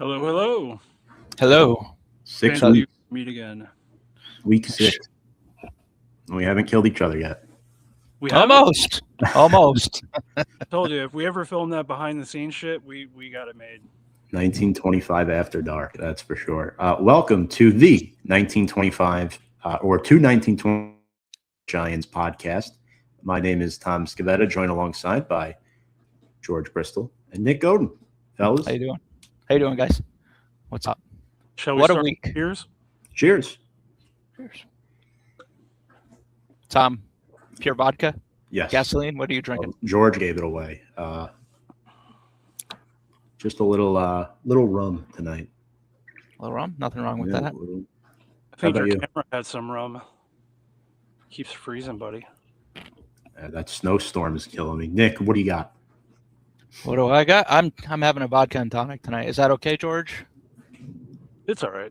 Hello, hello. Hello. Six weeks. Meet again. Week 6. We haven't killed each other yet. We Almost. Almost. I told you, if we ever film that behind the scenes shit, we got it made. 1925 After Dark, that's for sure. Welcome to the 1925 or to 1920 Giants podcast. My name is Tom Scavetta, joined alongside by George Bristol and Nick Godin. Fellas. How you doing? How you doing, guys? What's up? Shall we What a start? week. Cheers. Cheers. Cheers. Tom, pure vodka? Yes. Gasoline? What are you drinking? George gave it away. Just a little rum tonight. A little rum? Nothing wrong with that. I think your camera had some rum. Keeps freezing, buddy. That snowstorm is killing me. Nick, what do you got? What do I got? I'm having a vodka and tonic tonight. Is that okay, George? It's all right.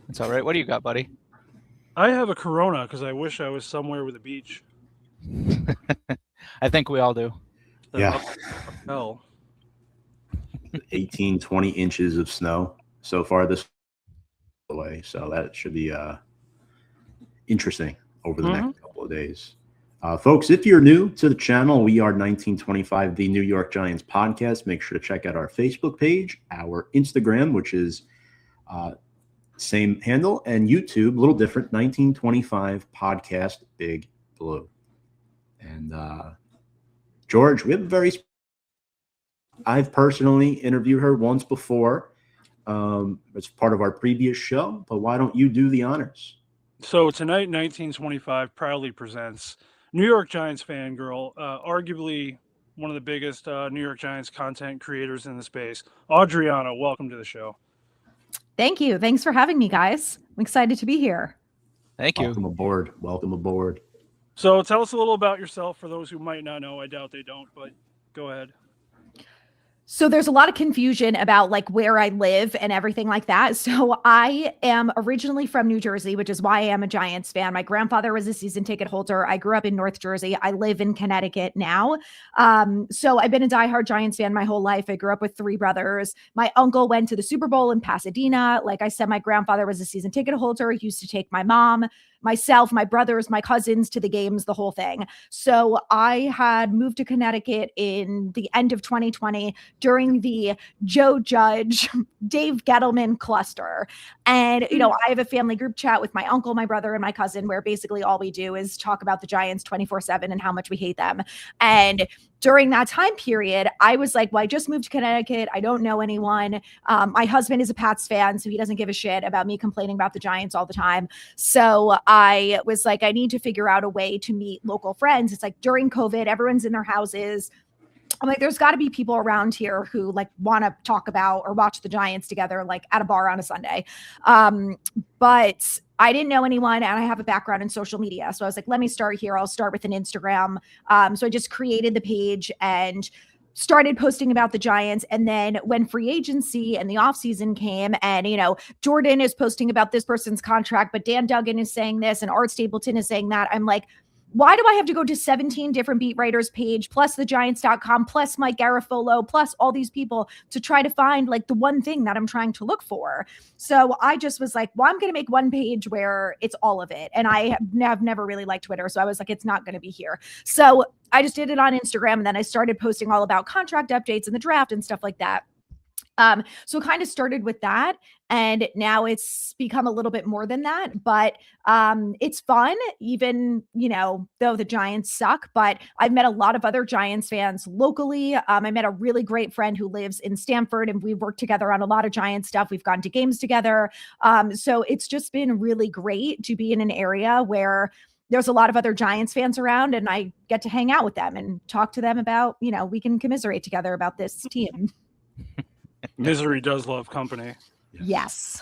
It's all right. What do you got, buddy? I have a Corona because I wish I was somewhere with a beach. I think we all do. Yeah. Hell. 18, 20 inches of snow so far this way. So that should be interesting over the next couple of days. Folks, if you're new to the channel, we are 1925, the New York Giants podcast. Make sure to check out our Facebook page, our Instagram, which is same handle, and YouTube, a little different, 1925 podcast, Big Blue. And George, we have I've personally interviewed her once before. It's part of our previous show, but why don't you do the honors? So tonight, 1925 proudly presents New York Giants fangirl, arguably one of the biggest New York Giants content creators in the space. Adrianna, welcome to the show. Thank you. Thanks for having me, guys. I'm excited to be here. Thank you. Welcome aboard. Welcome aboard. So tell us a little about yourself for those who might not know. I doubt they don't, but go ahead. So there's a lot of confusion about like where I live and everything like that. So I am originally from New Jersey, which is why I am a Giants fan. My grandfather was a season ticket holder. I grew up in North Jersey. I live in Connecticut now. So I've been a diehard Giants fan my whole life. I grew up with 3 brothers. My uncle went to the Super Bowl in Pasadena. Like I said, my grandfather was a season ticket holder. He used to take my mom, myself, my brothers, my cousins to the games, the whole thing. So I had moved to Connecticut in the end of 2020 during the Joe Judge, Dave Gettleman cluster. And, you know, I have a family group chat with my uncle, my brother, and my cousin, where basically all we do is talk about the Giants 24/7 and how much we hate them. And during that time period, I was like, well, I just moved to Connecticut. I don't know anyone. My husband is a Pats fan, so he doesn't give a shit about me complaining about the Giants all the time. So I was like, I need to figure out a way to meet local friends. It's like during COVID, everyone's in their houses. I'm like, there's got to be people around here who like want to talk about or watch the Giants together, like at a bar on a Sunday. But I didn't know anyone and I have a background in social media. So I was like, let me start here. I'll start with an Instagram. So I just created the page and started posting about the Giants. And then when free agency and the offseason came and, you know, Jordan is posting about this person's contract, but Dan Duggan is saying this and Art Stapleton is saying that, I'm like, why do I have to go to 17 different beat writers page, plus the Giants.com, plus Mike Garafolo, plus all these people to try to find like the one thing that I'm trying to look for? So I just was like, well, I'm going to make one page where it's all of it. And I have never really liked Twitter. So I was like, it's not going to be here. So I just did it on Instagram. And then I started posting all about contract updates and the draft and stuff like that. So it kind of started with that, and now it's become a little bit more than that, but it's fun, even, you know, though the Giants suck. But I've met a lot of other Giants fans locally. I met a really great friend who lives in Stamford, and we've worked together on a lot of Giants stuff. We've gone to games together. So it's just been really great to be in an area where there's a lot of other Giants fans around, and I get to hang out with them and talk to them about, you know, we can commiserate together about this team. Misery does love company. Yes.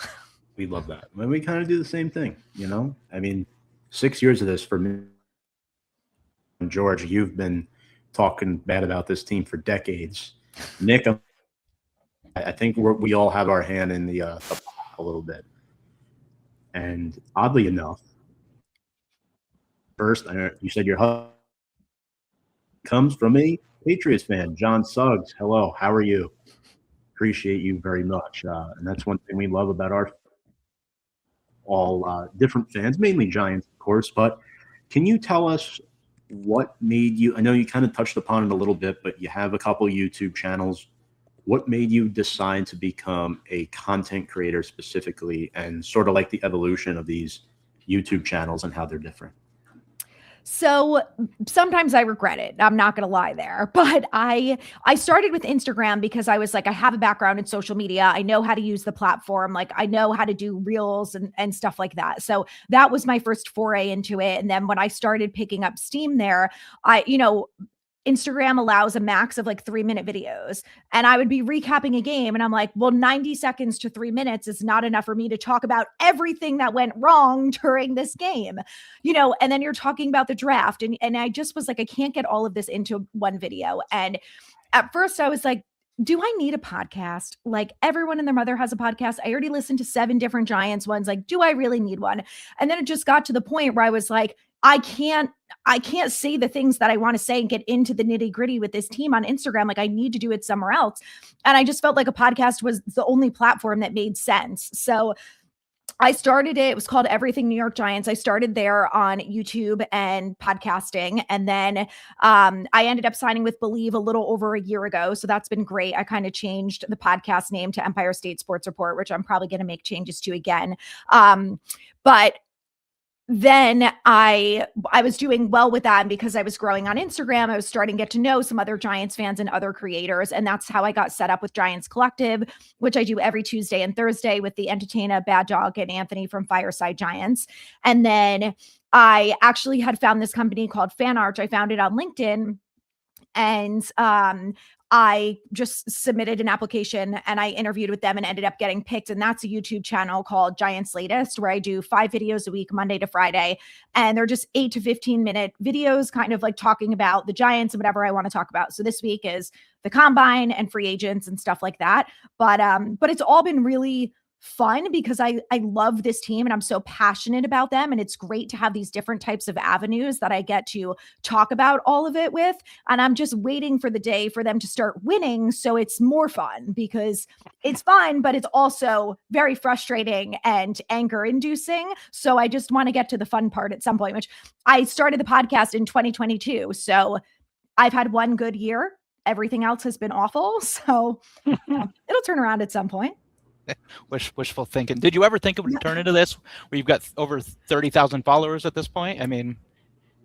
We love that. And we kind of do the same thing, you know? I mean, 6 years of this for me. George, you've been talking bad about this team for decades. Nick, I think we all have our hand in the pot a little bit. And oddly enough, first, you said your husband comes from a Patriots fan, John Suggs. Hello, how are you? appreciate you very much. And that's one thing we love about our all different fans, mainly Giants, of course. But can you tell us what made you? I know you kind of touched upon it a little bit, but you have a couple YouTube channels. What made you decide to become a content creator specifically, and sort of like the evolution of these YouTube channels and how they're different? So sometimes I regret it. I'm not going to lie there, but I started with Instagram because I was like, I have a background in social media. I know how to use the platform. Like I know how to do reels and stuff like that. So that was my first foray into it. And then when I started picking up steam there, Instagram allows a max of like 3-minute videos. And I would be recapping a game and I'm like, well, 90 seconds to 3 minutes is not enough for me to talk about everything that went wrong during this game, and then you're talking about the draft. And I just was like, I can't get all of this into one video. And at first I was like, do I need a podcast? Like everyone and their mother has a podcast. I already listened to 7 different Giants ones. Like, do I really need one? And then it just got to the point where I was like, I can't say the things that I want to say and get into the nitty gritty with this team on Instagram. Like I need to do it somewhere else. And I just felt like a podcast was the only platform that made sense. So I started it. It was called Everything New York Giants. I started there on YouTube and podcasting. And then I ended up signing with Believe a little over a year ago. So that's been great. I kind of changed the podcast name to Empire State Sports Report, which I'm probably going to make changes to again. But then I was doing well with that. And because I was growing on Instagram, I was starting to get to know some other Giants fans and other creators. And that's how I got set up with Giants Collective, which I do every Tuesday and Thursday with the entertainer Bad Dog and Anthony from Fireside Giants. And then I actually had found this company called Fan Arch. I found it on LinkedIn. And I just submitted an application and I interviewed with them and ended up getting picked. And that's a YouTube channel called Giants Latest, where I do 5 videos a week, Monday to Friday. And they're just 8 to 15-minute videos, kind of like talking about the Giants and whatever I want to talk about. So this week is the combine and free agents and stuff like that. But it's all been really fun because I love this team and I'm so passionate about them. And it's great to have these different types of avenues that I get to talk about all of it with. And I'm just waiting for the day for them to start winning. So it's more fun because it's fun, but it's also very frustrating and anger inducing. So I just want to get to the fun part at some point, which I started the podcast in 2022. So I've had one good year. Everything else has been awful. So it'll turn around at some point. Wishful thinking. Did you ever think it would turn into this where you've got over 30,000 followers at this point? I mean,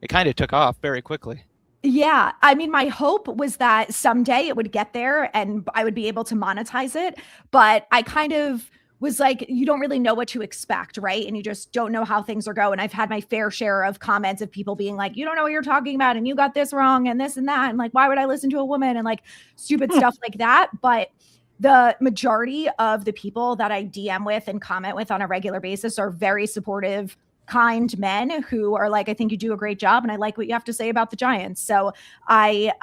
it kind of took off very quickly. Yeah. I mean, my hope was that someday it would get there and I would be able to monetize it. But I kind of was like, you don't really know what to expect, right? And you just don't know how things are going. I've had my fair share of comments of people being like, you don't know what you're talking about and you got this wrong and this and that. And like, why would I listen to a woman and like stupid stuff like that? But the majority of the people that I DM with and comment with on a regular basis are very supportive, kind men who are like, I think you do a great job and I like what you have to say about the Giants. So I,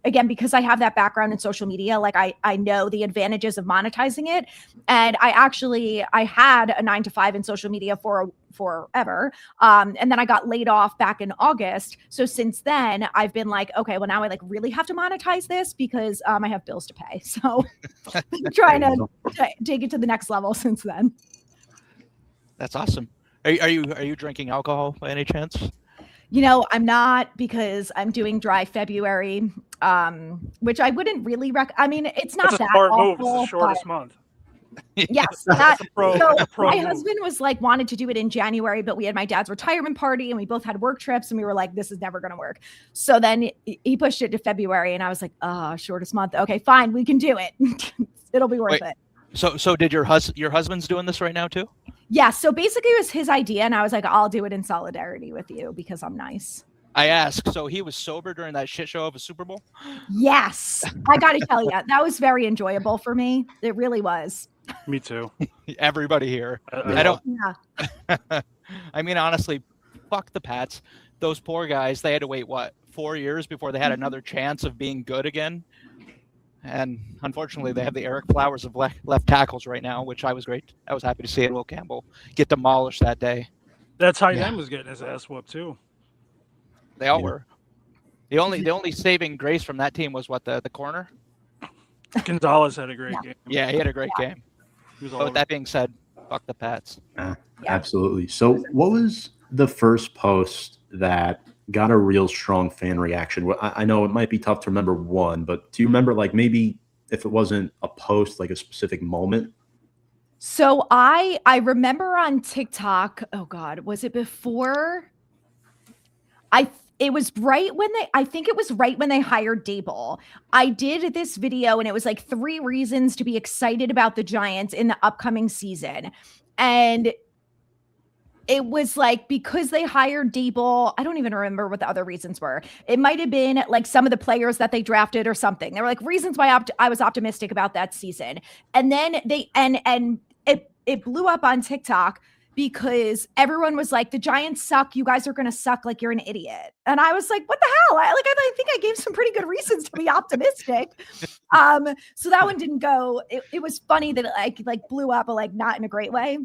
again, because I have that background in social media, like I know the advantages of monetizing it. And I had a 9-to-5 in social media forever. And then I got laid off back in August. So since then I've been like, okay, well now I like really have to monetize this because I have bills to pay. So I'm trying to take it to the next level since then. That's awesome. Are you drinking alcohol by any chance? I'm not because I'm doing dry February, which I wouldn't really I mean, it's not that awful. It's the shortest month. Yes. My husband was like, wanted to do it in January, but we had my dad's retirement party and we both had work trips and we were like, this is never going to work. So then he pushed it to February and I was like, shortest month. Okay, fine. We can do it. It'll be worth it. So did your husband's doing this right now too? Yeah. So basically it was his idea. And I was like, I'll do it in solidarity with you because I'm nice. I asked, so he was sober during that shit show of a Super Bowl? Yes. I got to tell you, that was very enjoyable for me. It really was. Me too. Everybody here. Yeah. I mean, honestly, fuck the Pats. Those poor guys, they had to wait, 4 years before they had another chance of being good again? And unfortunately, they have the Eric Flowers of left tackles right now, which I was happy to see it. Will Campbell get demolished that day. That tight end was getting his ass whooped too. They all were. The only saving grace from that team was the corner. Gonzalez had a great game. Yeah, he had a great game. He was all But with over. that being said, fuck the Pats. Absolutely. So, what was the first post that got a real strong fan reaction? I know it might be tough to remember one, but do you remember, like, maybe if it wasn't a post, like a specific moment? So I remember on TikTok, oh God, was it before? It was right when I think it was right when they hired Dable. I did this video and it was like 3 reasons to be excited about the Giants in the upcoming season. And it was like because they hired Dable, I don't even remember what the other reasons were. It might have been like some of the players that they drafted or something. There were like reasons why I was optimistic about that season. And then it blew up on TikTok because everyone was like, the Giants suck. You guys are going to suck. Like, you're an idiot. And I was like, what the hell? I think I gave some pretty good reasons to be optimistic. So that one didn't go. It was funny that it like blew up, but like not in a great way.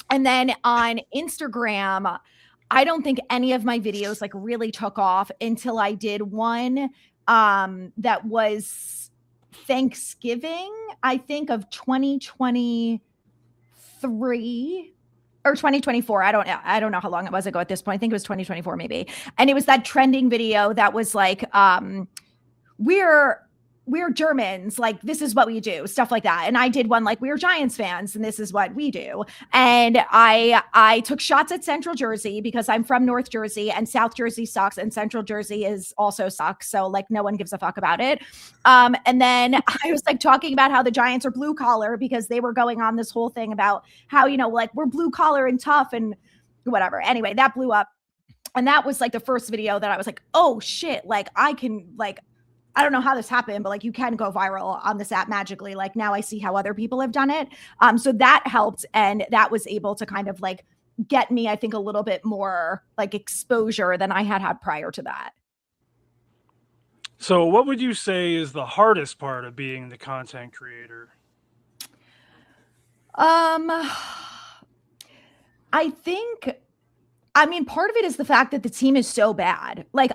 And then on Instagram, I don't think any of my videos like really took off until I did one that was Thanksgiving, I think, of 2023 or 2024. I don't know how long it was ago at this point. I think it was 2024 maybe. And it was that trending video that was like, we're Germans, like this is what we do, stuff like that. And I did one like we're Giants fans and this is what we do. And I took shots at Central Jersey because I'm from North Jersey and South Jersey sucks and Central Jersey is also sucks. So like no one gives a fuck about it. And then I was like talking about how the Giants are blue collar because they were going on this whole thing about how, you know, like we're blue collar and tough and whatever. Anyway, that blew up. And that was like the first video that I was like, oh shit, like I can like, I don't know how this happened, but like you can go viral on this app magically. Like now I see how other people have done it. So that helped. And that was able to kind of like get me, I think, a little bit more like exposure than I had prior to that. So what would you say is the hardest part of being the content creator? I think, I mean, part of it is the fact that the team is so bad. Like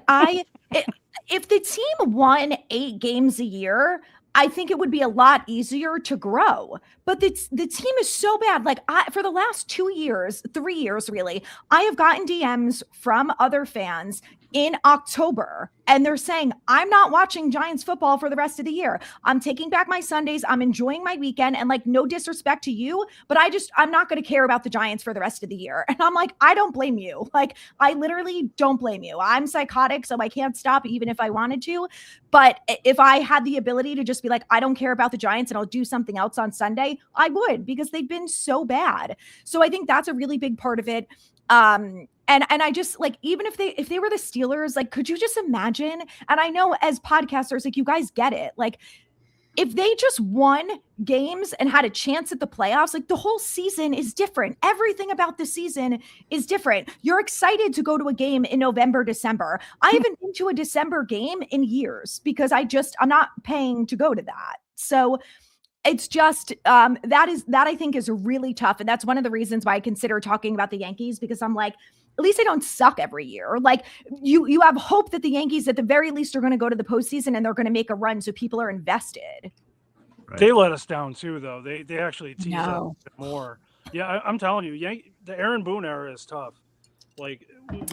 if the team won 8 games a year, I think it would be a lot easier to grow. But the team is so bad. Like for the last 2 years, 3 years, really, I have gotten DMs from other fans in October, and they're saying, I'm not watching Giants football for the rest of the year. I'm taking back my Sundays. I'm enjoying my weekend. And like, no disrespect to you, but I'm not going to care about the Giants for the rest of the year. And I'm like, I don't blame you. Like, I literally don't blame you. I'm psychotic, so I can't stop even if I wanted to. But if I had the ability to just be like, I don't care about the Giants and I'll do something else on Sunday, I would, because they've been so bad. So I think that's a really big part of it. And I just like, even if they were the Steelers, like, could you just imagine? And I know as podcasters, like you guys get it. Like if they just won games and had a chance at the playoffs, like the whole season is different. Everything about the season is different. You're excited to go to a game in November, December. I haven't been to a December game in years because I'm not paying to go to that. So it's just that I think is really tough. And that's one of the reasons why I consider talking about the Yankees, because I'm like, at least they don't suck every year. Like you have hope that the Yankees at the very least are going to go to the postseason and they're going to make a run. So people are invested. Right. They let us down too, though. They actually tease us a bit more. Yeah, I'm telling you, the Aaron Boone era is tough. Like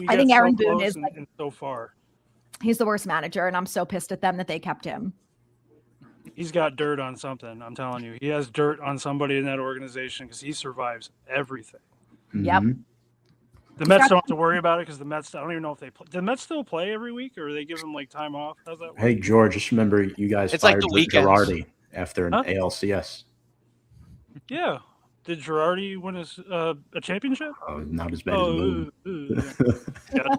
I think Aaron Boone is and so far. He's the worst manager, and I'm so pissed at them that they kept him. He's got dirt on something. I'm telling you, he has dirt on somebody in that organization because he survives everything. Mm-hmm. Yep. The Mets don't have to worry about it because the Mets, I don't even know if they play. Do the Mets still play every week, or they give them like time off? How's that work? Hey, George, just remember you guys fired Girardi after an ALCS. Yeah. Did Girardi win a championship? Oh, not as bad as Boone. Yeah.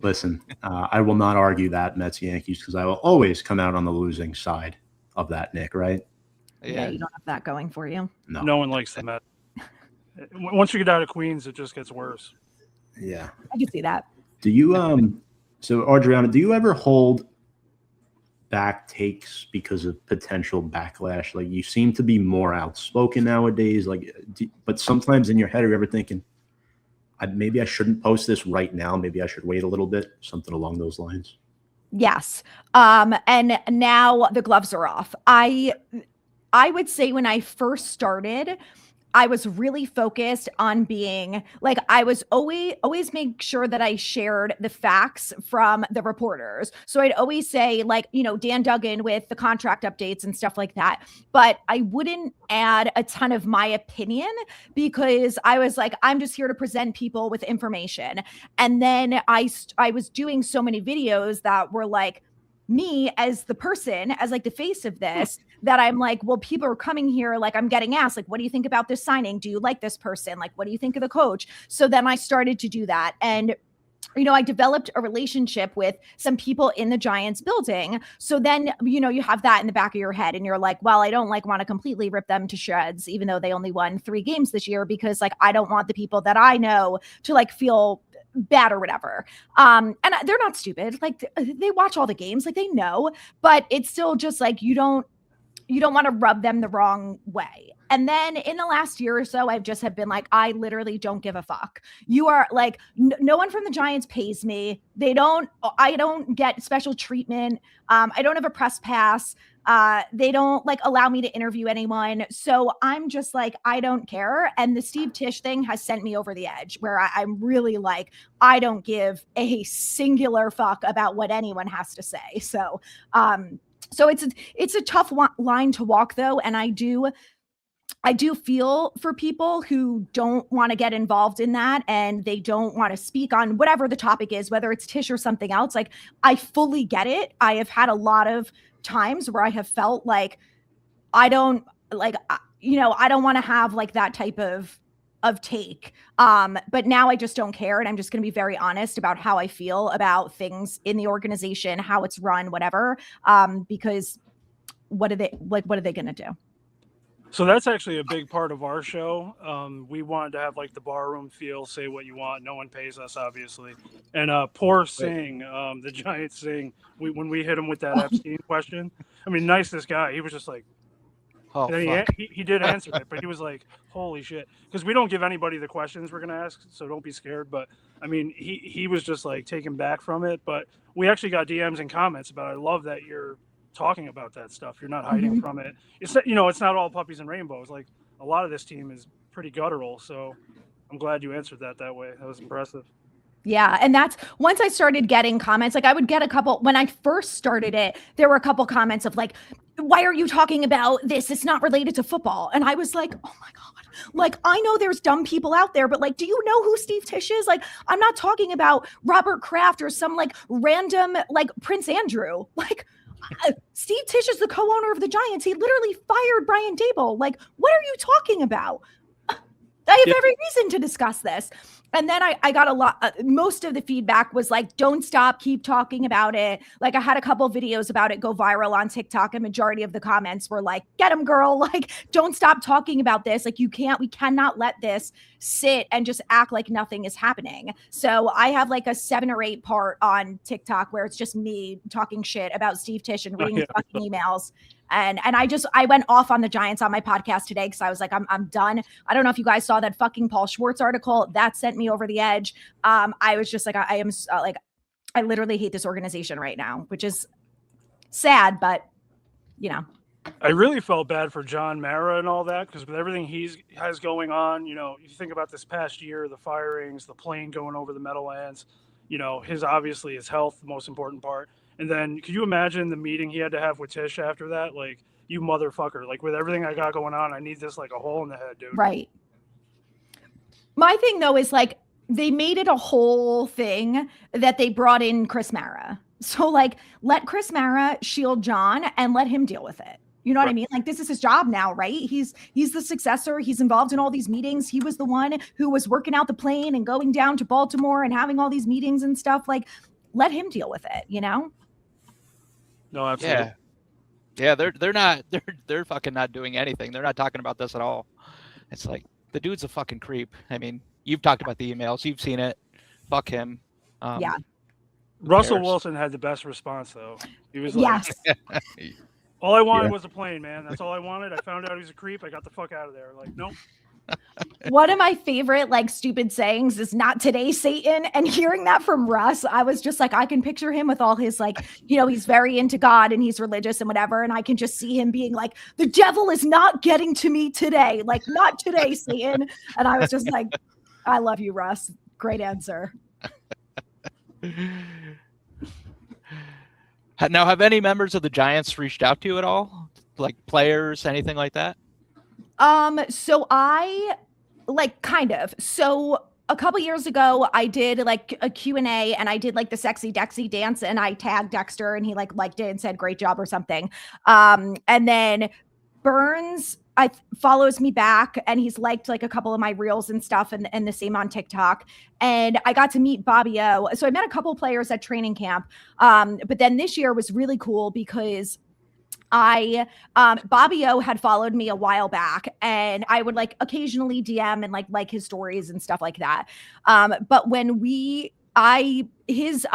Listen, I will not argue that Mets Yankees because I will always come out on the losing side of that, Nick, right? Yeah, you don't have that going for you. No one likes the Mets. Once you get out of Queens, it just gets worse. Yeah. I can see that. Do you so Adrianna, do you ever hold back takes because of potential backlash? Like you seem to be more outspoken nowadays, like but sometimes in your head are you ever thinking maybe I shouldn't post this right now, maybe I should wait a little bit, something along those lines? Yes. And now the gloves are off. I would say when I first started, I was really focused on being like, I was always make sure that I shared the facts from the reporters. So I'd always say, like, Dan Duggan with the contract updates and stuff like that. But I wouldn't add a ton of my opinion because I was like, I'm just here to present people with information. And then I was doing so many videos that were like, me as the person, as like the face of this, that I'm like, well, people are coming here. Like, I'm getting asked, like, what do you think about this signing? Do you like this person? Like, what do you think of the coach? So then I started to do that. And I developed a relationship with some people in the Giants building. So then, you have that in the back of your head and you're like, well, I don't want to completely rip them to shreds, even though they only won 3 games this year, because like, I don't want the people that I know to like feel bad or whatever. And they're not stupid. Like, they watch all the games, like they know, but it's still just like, you don't want to rub them the wrong way. And then in the last year or so, I've just have been like, I literally don't give a fuck. You are like, no one from the Giants pays me. I don't get special treatment. I don't have a press pass. They don't like allow me to interview anyone. So I'm just like, I don't care. And the Steve Tisch thing has sent me over the edge where I'm really like, I don't give a singular fuck about what anyone has to say. So it's a tough line to walk though. And I do feel for people who don't want to get involved in that and they don't want to speak on whatever the topic is, whether it's Tisch or something else. Like, I fully get it. I have had a lot of times where I have felt like I don't want to have like that type of take. But now I just don't care. And I'm just going to be very honest about how I feel about things in the organization, how it's run, whatever. Because what are they going to do? So that's actually a big part of our show. We wanted to have like the barroom feel, say what you want. No one pays us, obviously. And poor Singh, the Giants Singh, when we hit him with that Epstein question, I mean, nicest guy. He was just like, Oh, and fuck. he did answer it, but he was like, holy shit. Because we don't give anybody the questions we're going to ask, so don't be scared. But I mean, he was just like taken back from it. But we actually got DMs and comments about it. I love that you're talking about that stuff. You're not hiding from it. It's it's not all puppies and rainbows. Like, a lot of this team is pretty guttural. So I'm glad you answered that way. That was impressive. Yeah. And that's once I started getting comments, like I would get a couple when I first started it, there were a couple comments of like, why are you talking about this? It's not related to football. And I was like, oh my God, like, I know there's dumb people out there, but like, do you know who Steve Tisch is? Like, I'm not talking about Robert Kraft or some like random, like Prince Andrew. Like, Steve Tisch is the co-owner of the Giants. He literally fired Brian Daboll. Like, what are you talking about? I have every reason to discuss this. And then I got a lot, most of the feedback was like, don't stop, keep talking about it. Like, I had a couple videos about it go viral on TikTok. A majority of the comments were like, get him, girl. Like, don't stop talking about this. Like, we cannot let this sit and just act like nothing is happening. So I have like a 7 or 8 part on TikTok where it's just me talking shit about Steve Tisch and reading fucking emails. And I went off on the Giants on my podcast today because I was like, I'm done. I don't know if you guys saw that fucking Paul Schwartz article that sent me over the edge. I was just like, I am like, I literally hate this organization right now, which is sad, but I really felt bad for John Mara and all that, because with everything he has going on, you think about this past year, the firings, the plane going over the Meadowlands, his health, the most important part. And then could you imagine the meeting he had to have with Tisch after that? Like, you motherfucker, like, with everything I got going on, I need this like a hole in the head, dude. Right. My thing though is like, they made it a whole thing that they brought in Chris Mara. So like, let Chris Mara shield John and let him deal with it. You know what I mean? Like, this is his job now, right? He's the successor. He's involved in all these meetings. He was the one who was working out the plane and going down to Baltimore and having all these meetings and stuff. Like, let him deal with it, No, absolutely. Yeah, they're fucking not doing anything. They're not talking about this at all. It's like, the dude's a fucking creep. I mean, you've talked about the emails, you've seen it. Fuck him. Yeah. Russell Wilson had the best response though. He was like, all I wanted was a plane, man. That's all I wanted. I found out he was a creep. I got the fuck out of there. Like, nope. One of my favorite like stupid sayings is "not today, Satan." And hearing that from Russ, I was just like, I can picture him with all his like, he's very into God and he's religious and whatever. And I can just see him being like, the devil is not getting to me today. Like, not today, Satan. And I was just like, I love you, Russ. Great answer. Now, have any members of the Giants reached out to you at all? Like players, anything like that? So I kind of. So a couple years ago, I did like a Q&A and I did like the sexy Dexy dance and I tagged Dexter and he liked it and said great job or something. And then Burns follows me back and he's liked like a couple of my reels and stuff and the same on TikTok. And I got to meet Bobby O. So I met a couple players at training camp. But then this year was really cool because Bobby O had followed me a while back and I would like occasionally DM and like his stories and stuff like that. But when his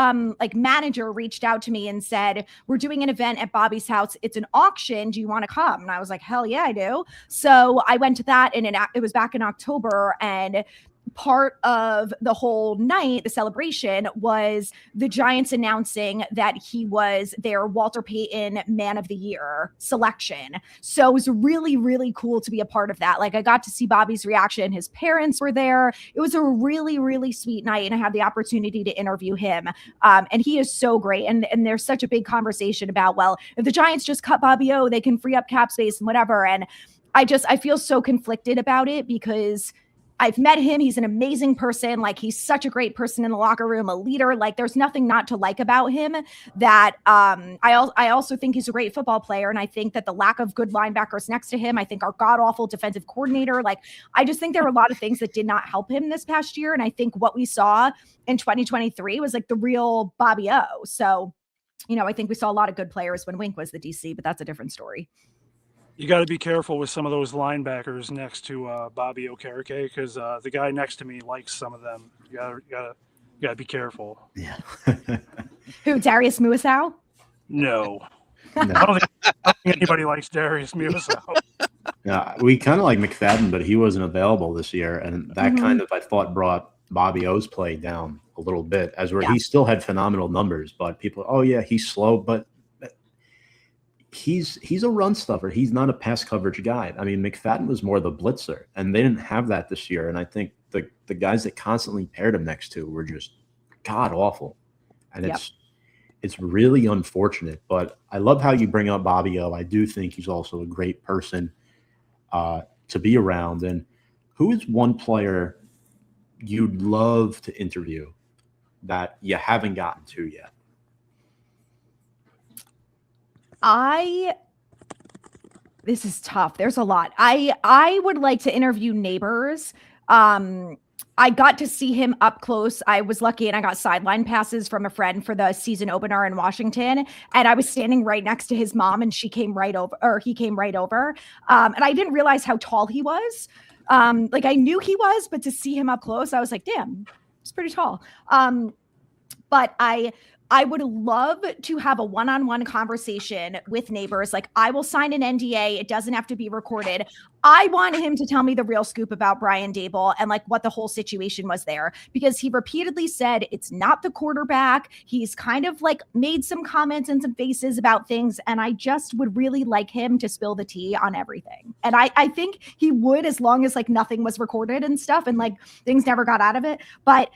manager reached out to me and said, we're doing an event at Bobby's house. It's an auction. Do you want to come? And I was like, hell yeah, I do. So I went to that and it was back in October, and part of the whole night, the celebration, was the Giants announcing that he was their Walter Payton Man of the Year selection. So it was really, really cool to be a part of that. Like I got to see Bobby's reaction. His parents were there. It was a really, really sweet night. And I had the opportunity to interview him. And he is so great. And there's such a big conversation about, well, if the Giants just cut Bobby O, they can free up cap space and whatever. And I feel so conflicted about it because I've met him. He's an amazing person. Like he's such a great person in the locker room, a leader. Like there's nothing not to like about him. That I also think he's a great football player. And I think that the lack of good linebackers next to him, I think our god awful defensive coordinator, like I just think there were a lot of things that did not help him this past year. And I think what we saw in 2023 was like the real Bobby O. So, I think we saw a lot of good players when Wink was the DC, but that's a different story. You got to be careful with some of those linebackers next to Bobby Okereke because the guy next to me likes some of them. You gotta be careful. Yeah. Who, Darius Muasau? No. I don't think anybody likes Darius Muasau. Yeah, we kind of like McFadden, but he wasn't available this year, and that kind of I thought brought Bobby O's play down a little bit, as where he still had phenomenal numbers, but people, oh yeah, he's slow, but he's a run stuffer. He's not a pass coverage guy. I mean, McFadden was more the blitzer, and they didn't have that this year. And I think the guys that constantly paired him next to were just god awful. And it's really unfortunate. But I love how you bring up Bobby O. I do think he's also a great person to be around. And who is one player you'd love to interview that you haven't gotten to yet? This is tough. There's a lot. I would like to interview Neighbors. I got to see him up close. I was lucky and I got sideline passes from a friend for the season opener in Washington. And I was standing right next to his mom and he came right over. And I didn't realize how tall he was. Like I knew he was, but to see him up close, I was like, damn, he's pretty tall. But I would love to have a one-on-one conversation with Neighbors. Like I will sign an NDA. It doesn't have to be recorded. I want him to tell me the real scoop about Brian Daboll and like what the whole situation was there, because he repeatedly said it's not the quarterback. He's kind of like made some comments and some faces about things. And I just would really like him to spill the tea on everything. And I think he would, as long as like nothing was recorded and stuff and like things never got out of it. But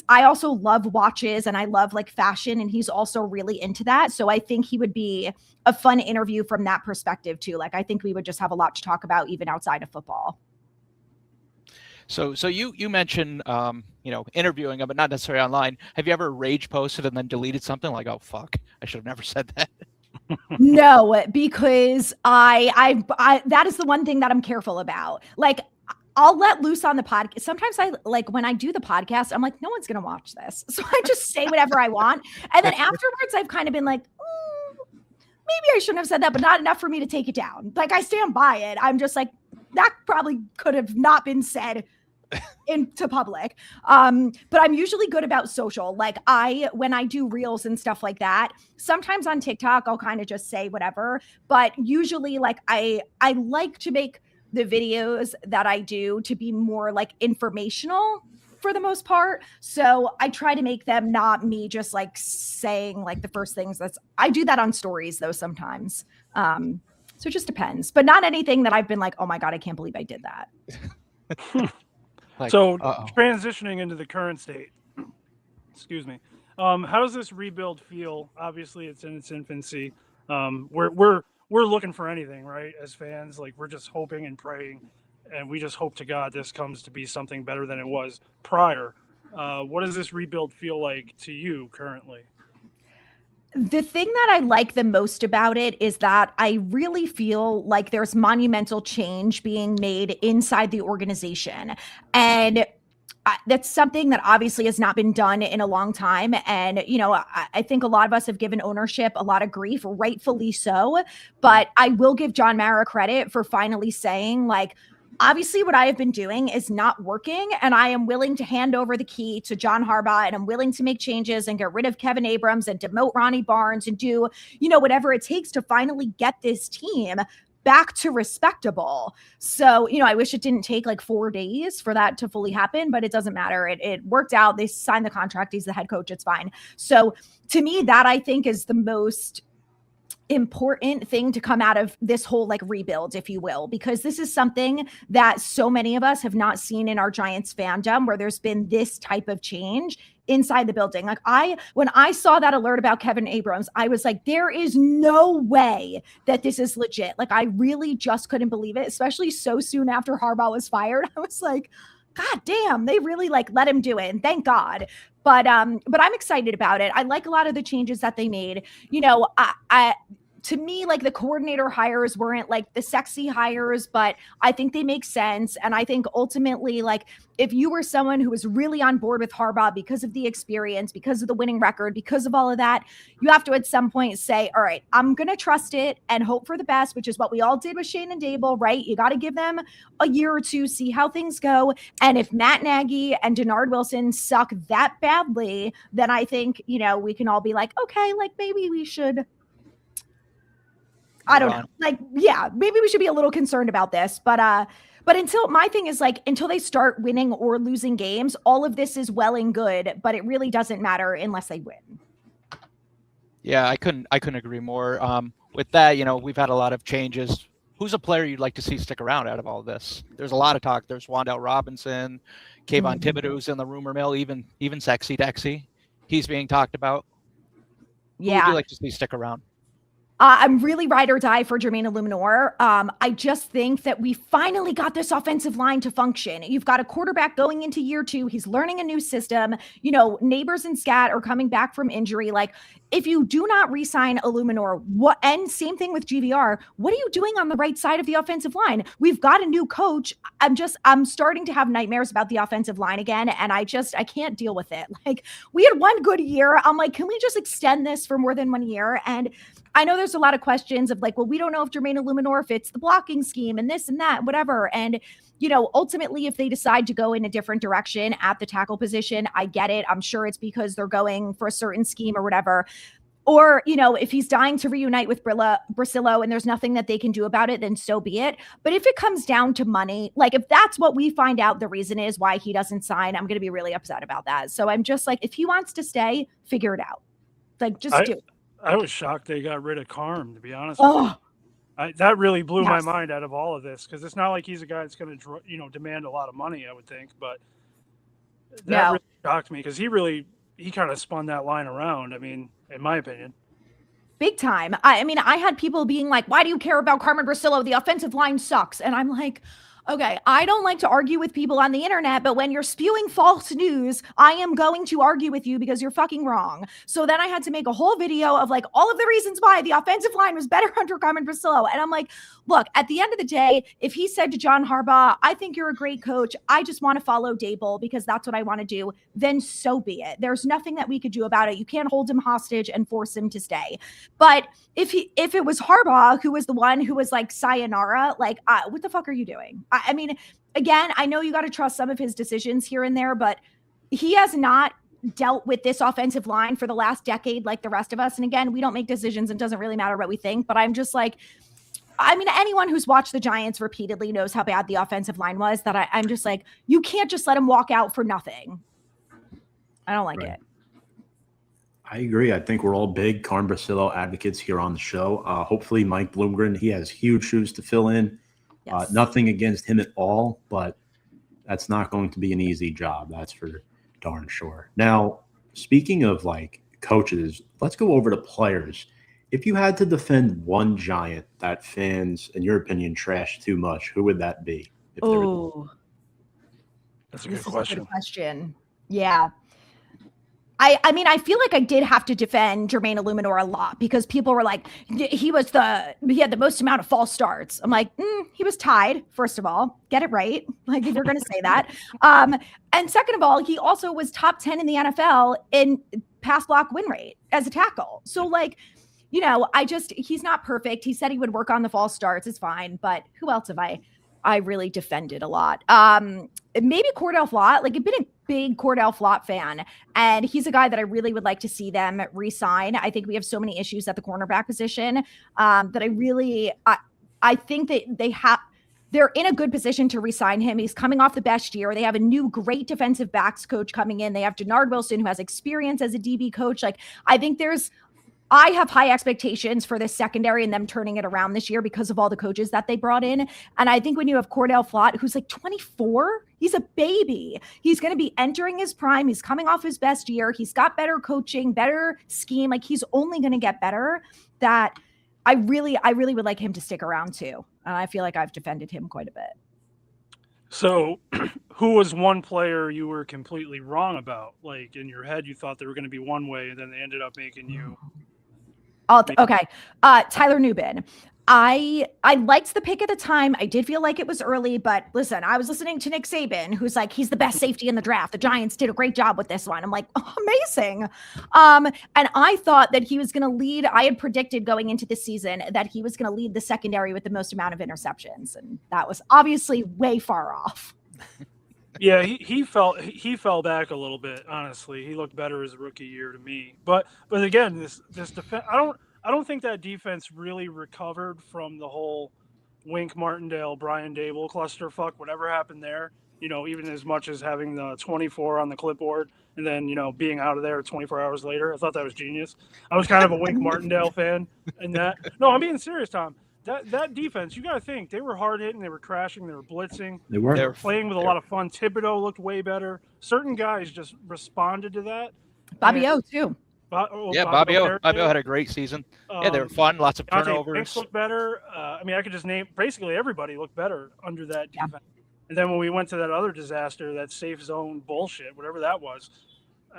I also love watches and I love like fashion, and he's also really into that. So I think he would be a fun interview from that perspective too. Like I think we would just have a lot to talk about even outside of football. So you mentioned interviewing him, but not necessarily online. Have you ever rage posted and then deleted something like, oh fuck, I should have never said that? No, because I that is the one thing that I'm careful about. Like I'll let loose on the podcast. Sometimes when I do the podcast, I'm like, no one's going to watch this. So I just say whatever I want. And then afterwards, I've kind of been like, maybe I shouldn't have said that, but not enough for me to take it down. Like I stand by it. I'm just like, that probably could have not been said into public. But I'm usually good about social. Like when I do reels and stuff like that, sometimes on TikTok, I'll kind of just say whatever, but usually like I like to make the videos that I do to be more like informational for the most part. So I try to make them not me just like saying like the first things. I do that on stories though sometimes. So it just depends, but not anything that I've been like, oh my God, I can't believe I did that. So transitioning into the current state, excuse me. How does this rebuild feel? Obviously it's in its infancy. We're looking for anything, right? As fans, like we're just hoping and praying, and we just hope to God this comes to be something better than it was prior. What does this rebuild feel like to you currently? The thing that I like the most about it is that I really feel like there's monumental change being made inside the organization. And that's something that obviously has not been done in a long time. And, you know, I think a lot of us have given ownership a lot of grief, rightfully so. But I will give John Mara credit for finally saying, like, obviously what I have been doing is not working, and I am willing to hand over the key to John Harbaugh, and I'm willing to make changes and get rid of Kevin Abrams and demote Ronnie Barnes and do, you know, whatever it takes to finally get this team back to respectable. So, you know, I wish it didn't take like 4 days for that to fully happen, but it doesn't matter. It worked out. They signed the contract. He's the head coach. It's fine. So to me, that I think is the most important thing to come out of this whole like rebuild, if you will, because this is something that so many of us have not seen in our Giants fandom, where there's been this type of change inside the building. Like when I saw that alert about Kevin Abrams, I was like, there is no way that this is legit. Like I really just couldn't believe it, especially so soon after Harbaugh was fired. I was like, God damn, they really like let him do it. And thank God. But I'm excited about it. I like a lot of the changes that they made. You know, to me, like the coordinator hires weren't like the sexy hires, but I think they make sense. And I think ultimately, like if you were someone who was really on board with Harbaugh because of the experience, because of the winning record, because of all of that, you have to at some point say, all right, I'm going to trust it and hope for the best, which is what we all did with Shane and Dable, right? You got to give them a year or two, see how things go. And if Matt Nagy and Denard Wilson suck that badly, then I think, you know, we can all be like, okay, like maybe we should, I don't know. Like, yeah, maybe we should be a little concerned about this, but until my thing is like, until they start winning or losing games, all of this is well and good, but it really doesn't matter unless they win. Yeah, I couldn't agree more. With that, you know, we've had a lot of changes. Who's a player you'd like to see stick around out of all this? There's a lot of talk. There's Wan'Dale Robinson, Kayvon Thibodeau's in the rumor mill, even Sexy Dexy. He's being talked about. Yeah. Who would you like to see stick around? I'm really ride or die for Jermaine Illuminor. I just think that we finally got this offensive line to function. You've got a quarterback going into year 2. He's learning a new system. You know, Neighbors and Scat are coming back from injury. Like, if you do not re-sign Illuminor, and same thing with GVR, what are you doing on the right side of the offensive line? We've got a new coach. I'm starting to have nightmares about the offensive line again, and I can't deal with it. Like, we had one good year. I'm like, can we just extend this for more than 1 year? And I know there's a lot of questions of like, well, we don't know if Jermaine Illuminor fits the blocking scheme and this and that, whatever. And, you know, ultimately, if they decide to go in a different direction at the tackle position, I get it. I'm sure it's because they're going for a certain scheme or whatever. Or, you know, if he's dying to reunite with Brasillo and there's nothing that they can do about it, then so be it. But if it comes down to money, like if that's what we find out the reason is why he doesn't sign, I'm going to be really upset about that. So I'm just like, if he wants to stay, figure it out. Like, just do it. I was shocked they got rid of Carm, to be honest with you. That really blew my mind out of all of this, because it's not like he's a guy that's going to, you know, demand a lot of money, I would think. But that really shocked me, because he kind of spun that line around, I mean, in my opinion. Big time. I mean, I had people being like, why do you care about Carmen Brasillo? The offensive line sucks. And I'm like, okay, I don't like to argue with people on the internet, but when you're spewing false news, I am going to argue with you because you're fucking wrong. So then I had to make a whole video of like all of the reasons why the offensive line was better under Carmen Brasillo. And I'm like, look, at the end of the day, if he said to John Harbaugh, I think you're a great coach, I just want to follow Dable because that's what I want to do, then so be it. There's nothing that we could do about it. You can't hold him hostage and force him to stay. But if it was Harbaugh who was the one who was like sayonara, like what the fuck are you doing? I mean, again, I know you got to trust some of his decisions here and there, but he has not dealt with this offensive line for the last decade like the rest of us. And again, we don't make decisions. It doesn't really matter what we think, but I'm just like, I mean, anyone who's watched the Giants repeatedly knows how bad the offensive line was, that I'm just like, you can't just let him walk out for nothing. I don't like it. I agree. I think we're all big Carm Brasillo advocates here on the show. Hopefully Mike Bloomgren, he has huge shoes to fill in. Yes. Nothing against him at all, but that's not going to be an easy job. That's for darn sure. Now, speaking of like coaches, let's go over to players. If you had to defend one Giant that fans, in your opinion, trash too much, who would that be? Oh, That's a good question. A good question. Yeah. I mean, I feel like I did have to defend Jermaine Illuminor a lot because people were like, he had the most amount of false starts. I'm like, he was tied, first of all. Get it right. Like, if you're going to say that. And second of all, he also was top 10 in the NFL in pass block win rate as a tackle. So, like, you know, he's not perfect. He said he would work on the false starts. It's fine. But who else have I really defended a lot? Maybe Cor'dale Flott. Like, I've been a big Cor'dale Flott fan, and he's a guy that I really would like to see them re-sign. I think we have so many issues at the cornerback position that I think that they're in a good position to re-sign him. He's coming off the best year. They have a new great defensive backs coach coming in. They have Denard Wilson, who has experience as a DB coach. Like, I have high expectations for this secondary and them turning it around this year because of all the coaches that they brought in. And I think when you have Cor'dale Flott, who's like 24, he's a baby. He's going to be entering his prime. He's coming off his best year. He's got better coaching, better scheme. Like, he's only going to get better. That I really would like him to stick around too. And I feel like I've defended him quite a bit. So who was one player you were completely wrong about? Like, in your head, you thought they were going to be one way, and then they ended up making you... Okay. Tyler Nubin. I liked the pick at the time. I did feel like it was early, but listen, I was listening to Nick Saban, who's like, he's the best safety in the draft. The Giants did a great job with this one. I'm like, oh, amazing. And I thought that he was going to lead. I had predicted going into the season that he was going to lead the secondary with the most amount of interceptions. And that was obviously way far off. Yeah, he fell back a little bit. Honestly, he looked better his rookie year to me. But again, this defense, I don't think that defense really recovered from the whole Wink Martindale, Brian Dable clusterfuck. Whatever happened there, you know, even as much as having the 24 on the clipboard and then, you know, being out of there 24 hours later, I thought that was genius. I was kind of a Wink Martindale fan in that. No, I'm being serious, Tom. That defense, you got to think, they were hard hitting, they were crashing, they were blitzing. They were playing with a lot of fun. Thibodeau looked way better. Certain guys just responded to that. Bobby O, too. Bobby O had a great season. Yeah, they were fun, lots of turnovers. Banks looked better. I mean, I could just name basically everybody looked better under that defense. And then when we went to that other disaster, that safe zone bullshit, whatever that was,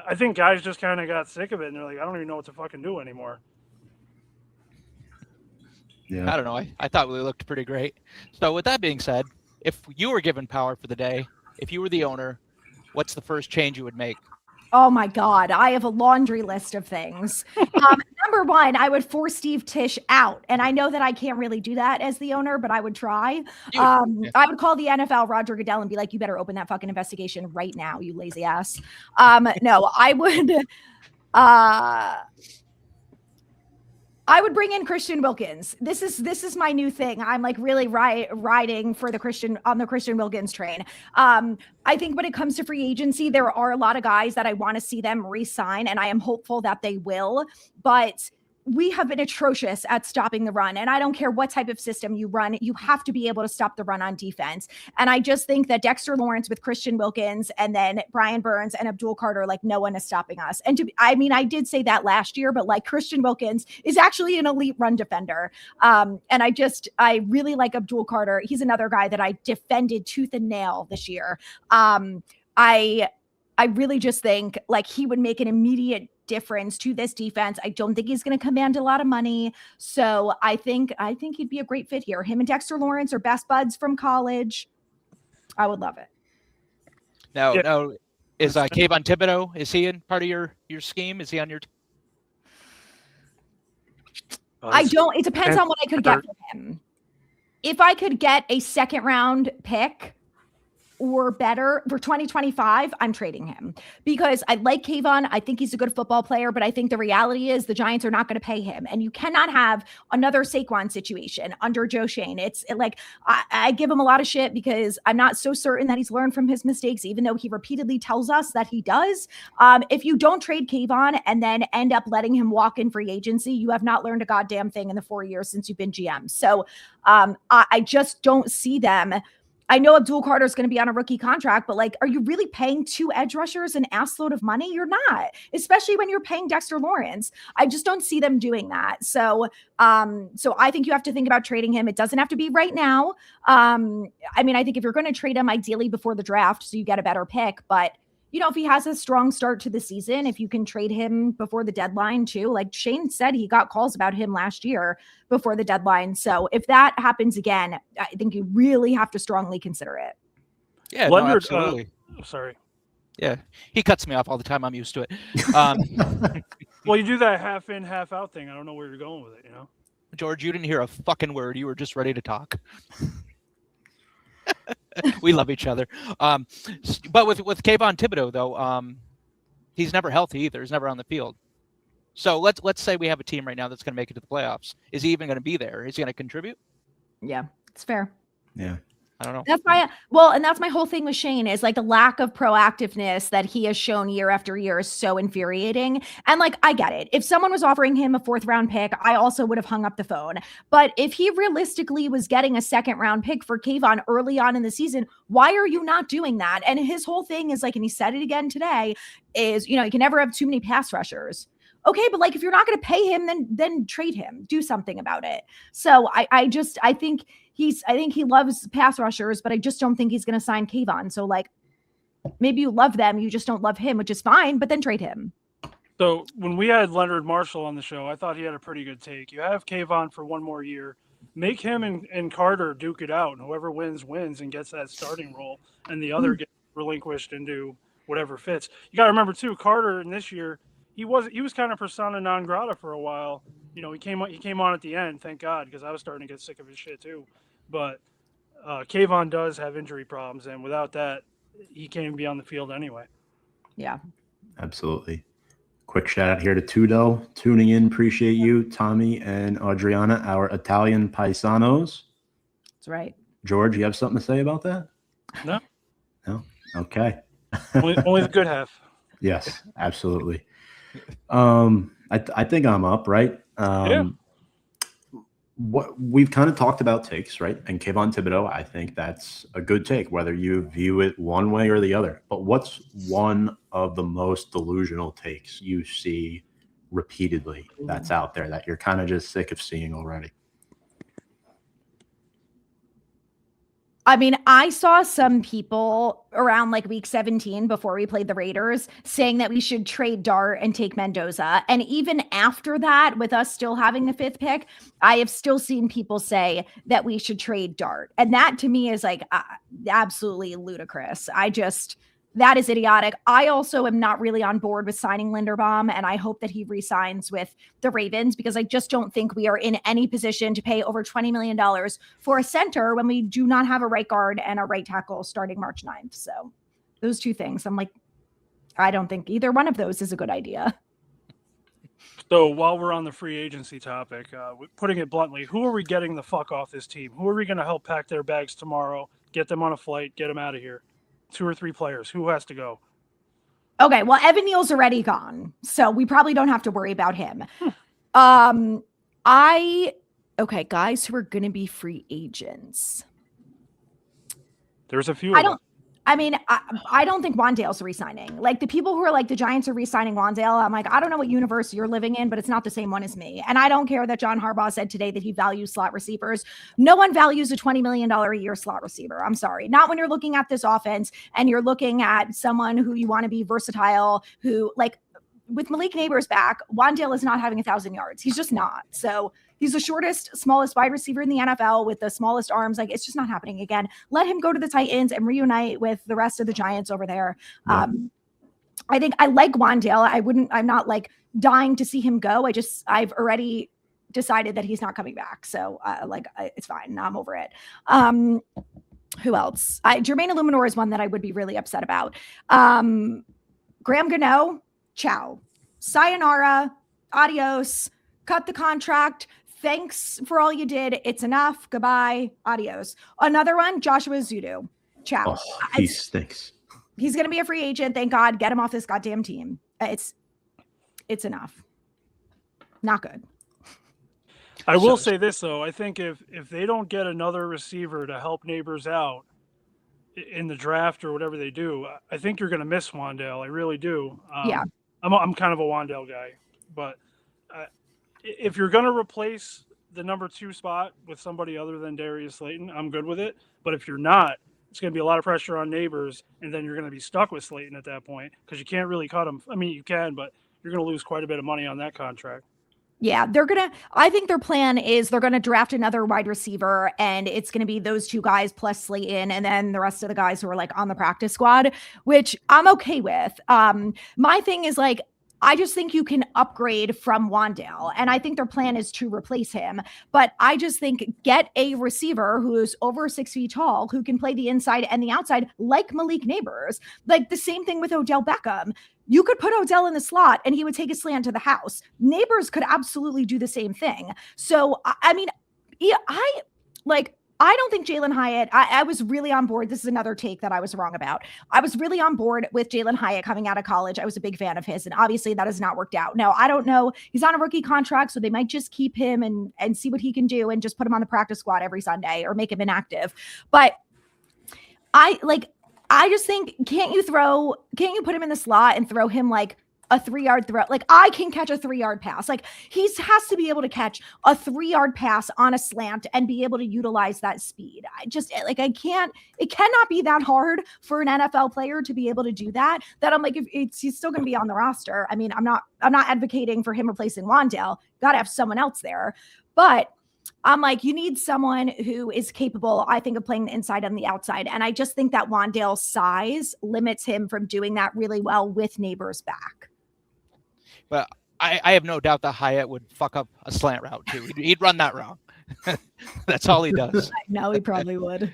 I think guys just kind of got sick of it, and they're like, I don't even know what to fucking do anymore. Yeah. I don't know. I thought we looked pretty great. So with that being said, if you were given power for the day, if you were the owner, what's the first change you would make? Oh my God, I have a laundry list of things. Number one, I would force Steve Tisch out. And I know that I can't really do that as the owner, but I would try. I would call the NFL Roger Goodell and be like, you better open that fucking investigation right now, you lazy ass. No, I would bring in Christian Wilkins. This is my new thing. I'm like really riding for the Christian Wilkins train. I think when it comes to free agency, there are a lot of guys that I want to see them re-sign, and I am hopeful that they will. But we have been atrocious at stopping the run. And I don't care what type of system you run, you have to be able to stop the run on defense. And I just think that Dexter Lawrence with Christian Wilkins and then Brian Burns and Abdul Carter, like, no one is stopping us. And I did say that last year, but like, Christian Wilkins is actually an elite run defender. And I really like Abdul Carter. He's another guy that I defended tooth and nail this year. I really just think like he would make an immediate difference to this defense. I don't think he's going to command a lot of money. So I think he'd be a great fit here. Him and Dexter Lawrence are best buds from college. I would love it. Now, is Kayvon Thibodeau, is he in part of your scheme? Is he on your it depends on what I could get from him. If I could get a second round pick or better for 2025, I'm trading him because I like Kayvon. I think he's a good football player, but I think the reality is the Giants are not going to pay him. And you cannot have another Saquon situation under Joe Shane. I give him a lot of shit because I'm not so certain that he's learned from his mistakes, even though he repeatedly tells us that he does. If you don't trade Kayvon and then end up letting him walk in free agency, you have not learned a goddamn thing in the 4 years since you've been GM. So I just don't see them. I know Abdul Carter is going to be on a rookie contract, but like, are you really paying 2 edge rushers an assload of money? You're not, especially when you're paying Dexter Lawrence. I just don't see them doing that. So I think you have to think about trading him. It doesn't have to be right now. I think if you're going to trade him, ideally before the draft, so you get a better pick, but if he has a strong start to the season, if you can trade him before the deadline too, like Shane said, he got calls about him last year before the deadline. So if that happens again, I think you really have to strongly consider it. Yeah, no, absolutely. Sorry. Yeah, he cuts me off all the time. I'm used to it. Well, you do that half in, half out thing. I don't know where you're going with it, George, you didn't hear a fucking word. You were just ready to talk. We love each other. But with Kayvon Thibodeau, though, he's never healthy either. He's never on the field. So let's say we have a team right now that's going to make it to the playoffs. Is he even going to be there? Is he going to contribute? Yeah, it's fair. Yeah. I don't know. That's my whole thing with Shane is like the lack of proactiveness that he has shown year after year is so infuriating. And like, I get it. If someone was offering him a 4th round pick, I also would have hung up the phone. But if he realistically was getting a 2nd round pick for Kayvon early on in the season, why are you not doing that? And his whole thing is like, and he said it again today, is, you can never have too many pass rushers. Okay, but like if you're not going to pay him, then trade him. Do something about it. So I think he loves pass rushers, but I just don't think he's going to sign Kayvon. So like maybe you love them, you just don't love him, which is fine, but then trade him. So when we had Leonard Marshall on the show, I thought he had a pretty good take. You have Kayvon for 1 more year. Make him and Carter duke it out, and whoever wins and gets that starting role, and the other gets relinquished into whatever fits. You got to remember too, Carter in this year, he was kind of persona non grata for a while. He came on at the end, thank God, because I was starting to get sick of his shit too. But Kayvon does have injury problems, and without that, he can't even be on the field anyway. Yeah, absolutely. Quick shout out here to Tudo tuning in. Appreciate you, Tommy and Adrianna, our Italian paisanos. That's right. George, you have something to say about that? No. Okay. only the good half. Yes, absolutely. I think I'm up, right? Yeah. What we've kind of talked about takes, right? And Kayvon Thibodeau, I think that's a good take, whether you view it one way or the other. But what's one of the most delusional takes you see repeatedly that's out there that you're kind of just sick of seeing already? I mean, I saw some people around like week 17 before we played the Raiders saying that we should trade Dart and take Mendoza. And even after that, with us still having the 5th pick, I have still seen people say that we should trade Dart. And that to me is like absolutely ludicrous. That is idiotic. I also am not really on board with signing Linderbaum, and I hope that he re-signs with the Ravens because I just don't think we are in any position to pay over $20 million for a center when we do not have a right guard and a right tackle starting March 9th. So those 2 things, I'm like, I don't think either one of those is a good idea. So while we're on the free agency topic, putting it bluntly, who are we getting the fuck off this team? Who are we going to help pack their bags tomorrow, get them on a flight, get them out of here? 2 or 3 players. Who has to go? Okay, well, Evan Neal's already gone, so we probably don't have to worry about him. Okay, guys who are going to be free agents. There's a few. I don't think wan'dale's re-signing. Like the people who are like the Giants are re-signing wan'dale. I'm like, I don't know what universe you're living in, but it's not the same one as me. And I don't care that John Harbaugh said today that he values slot receivers. No one values a $20 million a year slot receiver. I'm sorry. Not when you're looking at this offense and you're looking at someone who you want to be versatile, who like with Malik Neighbors back, wan'dale is not having 1,000 yards. He's just not. So he's the shortest, smallest wide receiver in the NFL with the smallest arms. Like it's just not happening again. Let him go to the Titans and reunite with the rest of the Giants over there. Yeah. I think I like wan'dale. I'm not like dying to see him go. I've already decided that he's not coming back. So it's fine. I'm over it. Who else? Jermaine Illuminor is one that I would be really upset about. Graham Gano, ciao. Sayonara, adios, cut the contract. Thanks for all you did. It's enough. Goodbye. Adios. Another one, Joshua Zudu. Ciao. Oh, he stinks. He's going to be a free agent. Thank God. Get him off this goddamn team. It's enough. Not good. I will say this, though. I think if they don't get another receiver to help Neighbors out in the draft or whatever they do, I think you're going to miss wan'dale. I really do. Yeah. I'm kind of a wan'dale guy. But if you're going to replace the number 2 spot with somebody other than Darius Slayton, I'm good with it. But if you're not, it's going to be a lot of pressure on Neighbors, and then you're going to be stuck with Slayton at that point because you can't really cut him. I mean, you can, but you're going to lose quite a bit of money on that contract. Yeah, I think their plan is they're going to draft another wide receiver, and it's going to be those 2 guys plus Slayton, and then the rest of the guys who are like on the practice squad, which I'm okay with. My thing is like, I just think you can upgrade from wan'dale, and I think their plan is to replace him. But I just think get a receiver who is over 6 feet tall, who can play the inside and the outside, like Malik Neighbors. Like the same thing with Odell Beckham. You could put Odell in the slot and he would take a slant to the house. Neighbors could absolutely do the same thing. So, I mean, I don't think Jalen Hyatt, I was really on board. This is another take that I was wrong about. I was really on board with Jalen Hyatt coming out of college. I was a big fan of his, and obviously that has not worked out. Now, I don't know. He's on a rookie contract, so they might just keep him and see what he can do and just put him on the practice squad every Sunday or make him inactive. But I just think, can't you put him in the slot and throw him like a 3-yard throw? Like I can catch a 3-yard pass. Like he has to be able to catch a 3-yard pass on a slant and be able to utilize that speed. It cannot be that hard for an NFL player to be able to do that. That I'm like, he's still going to be on the roster. I mean, I'm not advocating for him replacing wan'dale. Got to have someone else there. But I'm like, you need someone who is capable, I think, of playing the inside and the outside. And I just think that wan'dale's size limits him from doing that really well with Neighbors back. But I have no doubt that Hyatt would fuck up a slant route too. He'd run that wrong. That's all he does. No, he probably would.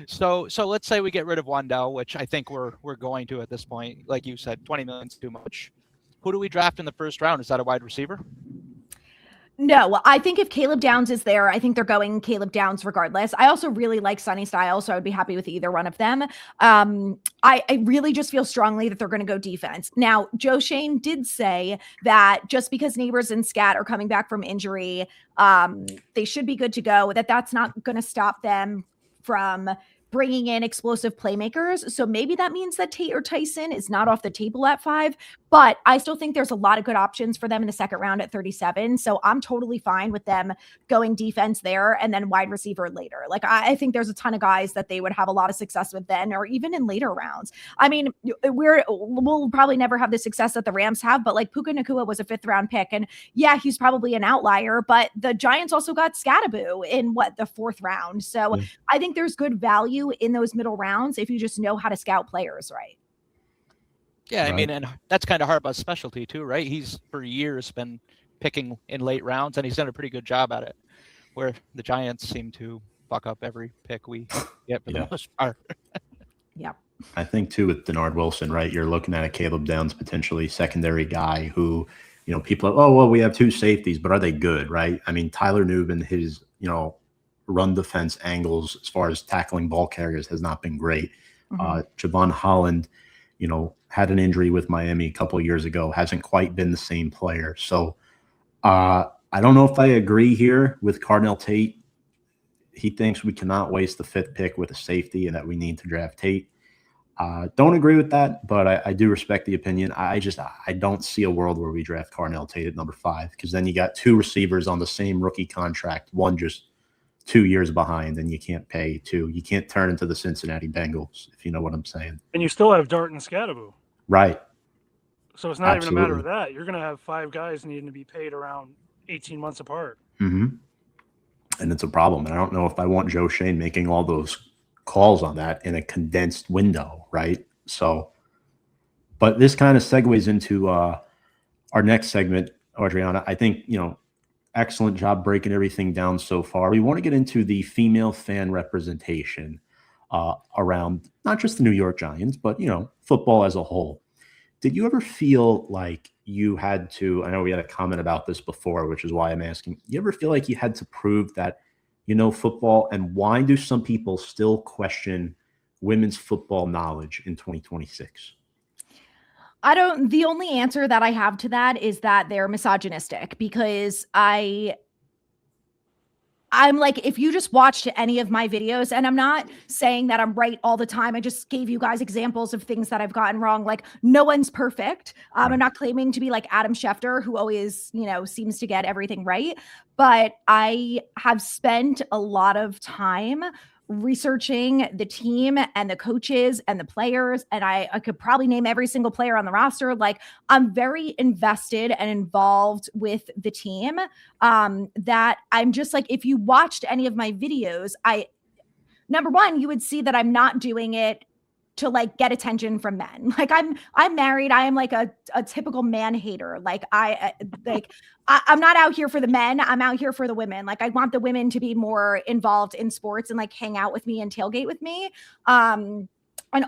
So let's say we get rid of wan'dale, which I think we're going to at this point. Like you said, 20 million is too much. Who do we draft in the first round? Is that a wide receiver? No, I think if Caleb Downs is there, I think they're going Caleb Downs regardless. I also really like Sonny Styles, so I would be happy with either one of them. I really just feel strongly that they're going to go defense. Now, Joe Shane did say that just because Neighbors and Scat are coming back from injury, they should be good to go, that's not going to stop them from bringing in explosive playmakers. So maybe that means that Tate or Tyson is not off the table at 5, but I still think there's a lot of good options for them in the second round at 37. So I'm totally fine with them going defense there and then wide receiver later. Like I think there's a ton of guys that they would have a lot of success with then, or even in later rounds. I mean, we'll probably never have the success that the Rams have, but like Puka Nacua was a 5th round pick, and yeah, he's probably an outlier, but the Giants also got Scattaboo in the 4th round. So I think there's good value in those middle rounds if you just know how to scout players right. Yeah, I mean, and that's kind of Harbaugh's specialty too, right? He's for years been picking in late rounds, and he's done a pretty good job at it, where the Giants seem to fuck up every pick we get for the most part. Yeah. I think too with Denard Wilson, right? You're looking at a Caleb Downs potentially secondary guy who, people are, oh, well, we have 2 safeties, but are they good, right? I mean, Tyler Nubin, his, run defense angles as far as tackling ball carriers has not been great. Javon Holland, had an injury with Miami a couple of years ago, hasn't quite been the same player. So I don't know if I agree here with Cardinal Tate. He thinks we cannot waste the 5th pick with a safety and that we need to draft Tate. Don't agree with that, but I do respect the opinion. I don't see a world where we draft Cardinal Tate at number 5, because then you got 2 receivers on the same rookie contract, one just 2 years behind, and you can't pay 2. You can't turn into the Cincinnati Bengals, if you know what I'm saying. And you still have Dart and Scattaboo. Right. So it's not even a matter of that. You're going to have 5 guys needing to be paid around 18 months apart. Mm-hmm. And it's a problem. And I don't know if I want Joe Shane making all those calls on that in a condensed window, right? So, but this kind of segues into our next segment, Adrianna. I think, excellent job breaking everything down so far. We want to get into the female fan representation. around not just the New York Giants, but, football as a whole. Did you ever feel like you had to, I know we had a comment about this before, which is why I'm asking, you ever feel like you had to prove that football, and why do some people still question women's football knowledge in 2026? The only answer that I have to that is that they're misogynistic, because I'm like, if you just watched any of my videos, and I'm not saying that I'm right all the time, I just gave you guys examples of things that I've gotten wrong. Like, no one's perfect. I'm not claiming to be like Adam Schefter, who always, seems to get everything right. But I have spent a lot of time researching the team and the coaches and the players. And I could probably name every single player on the roster. Like, I'm very invested and involved with the team, that I'm just like, if you watched any of my videos, number one, you would see that I'm not doing it to like get attention from men. Like, I'm married. I am like a typical man hater. Like, I'm not out here for the men. I'm out here for the women. Like, I want the women to be more involved in sports and like hang out with me and tailgate with me. And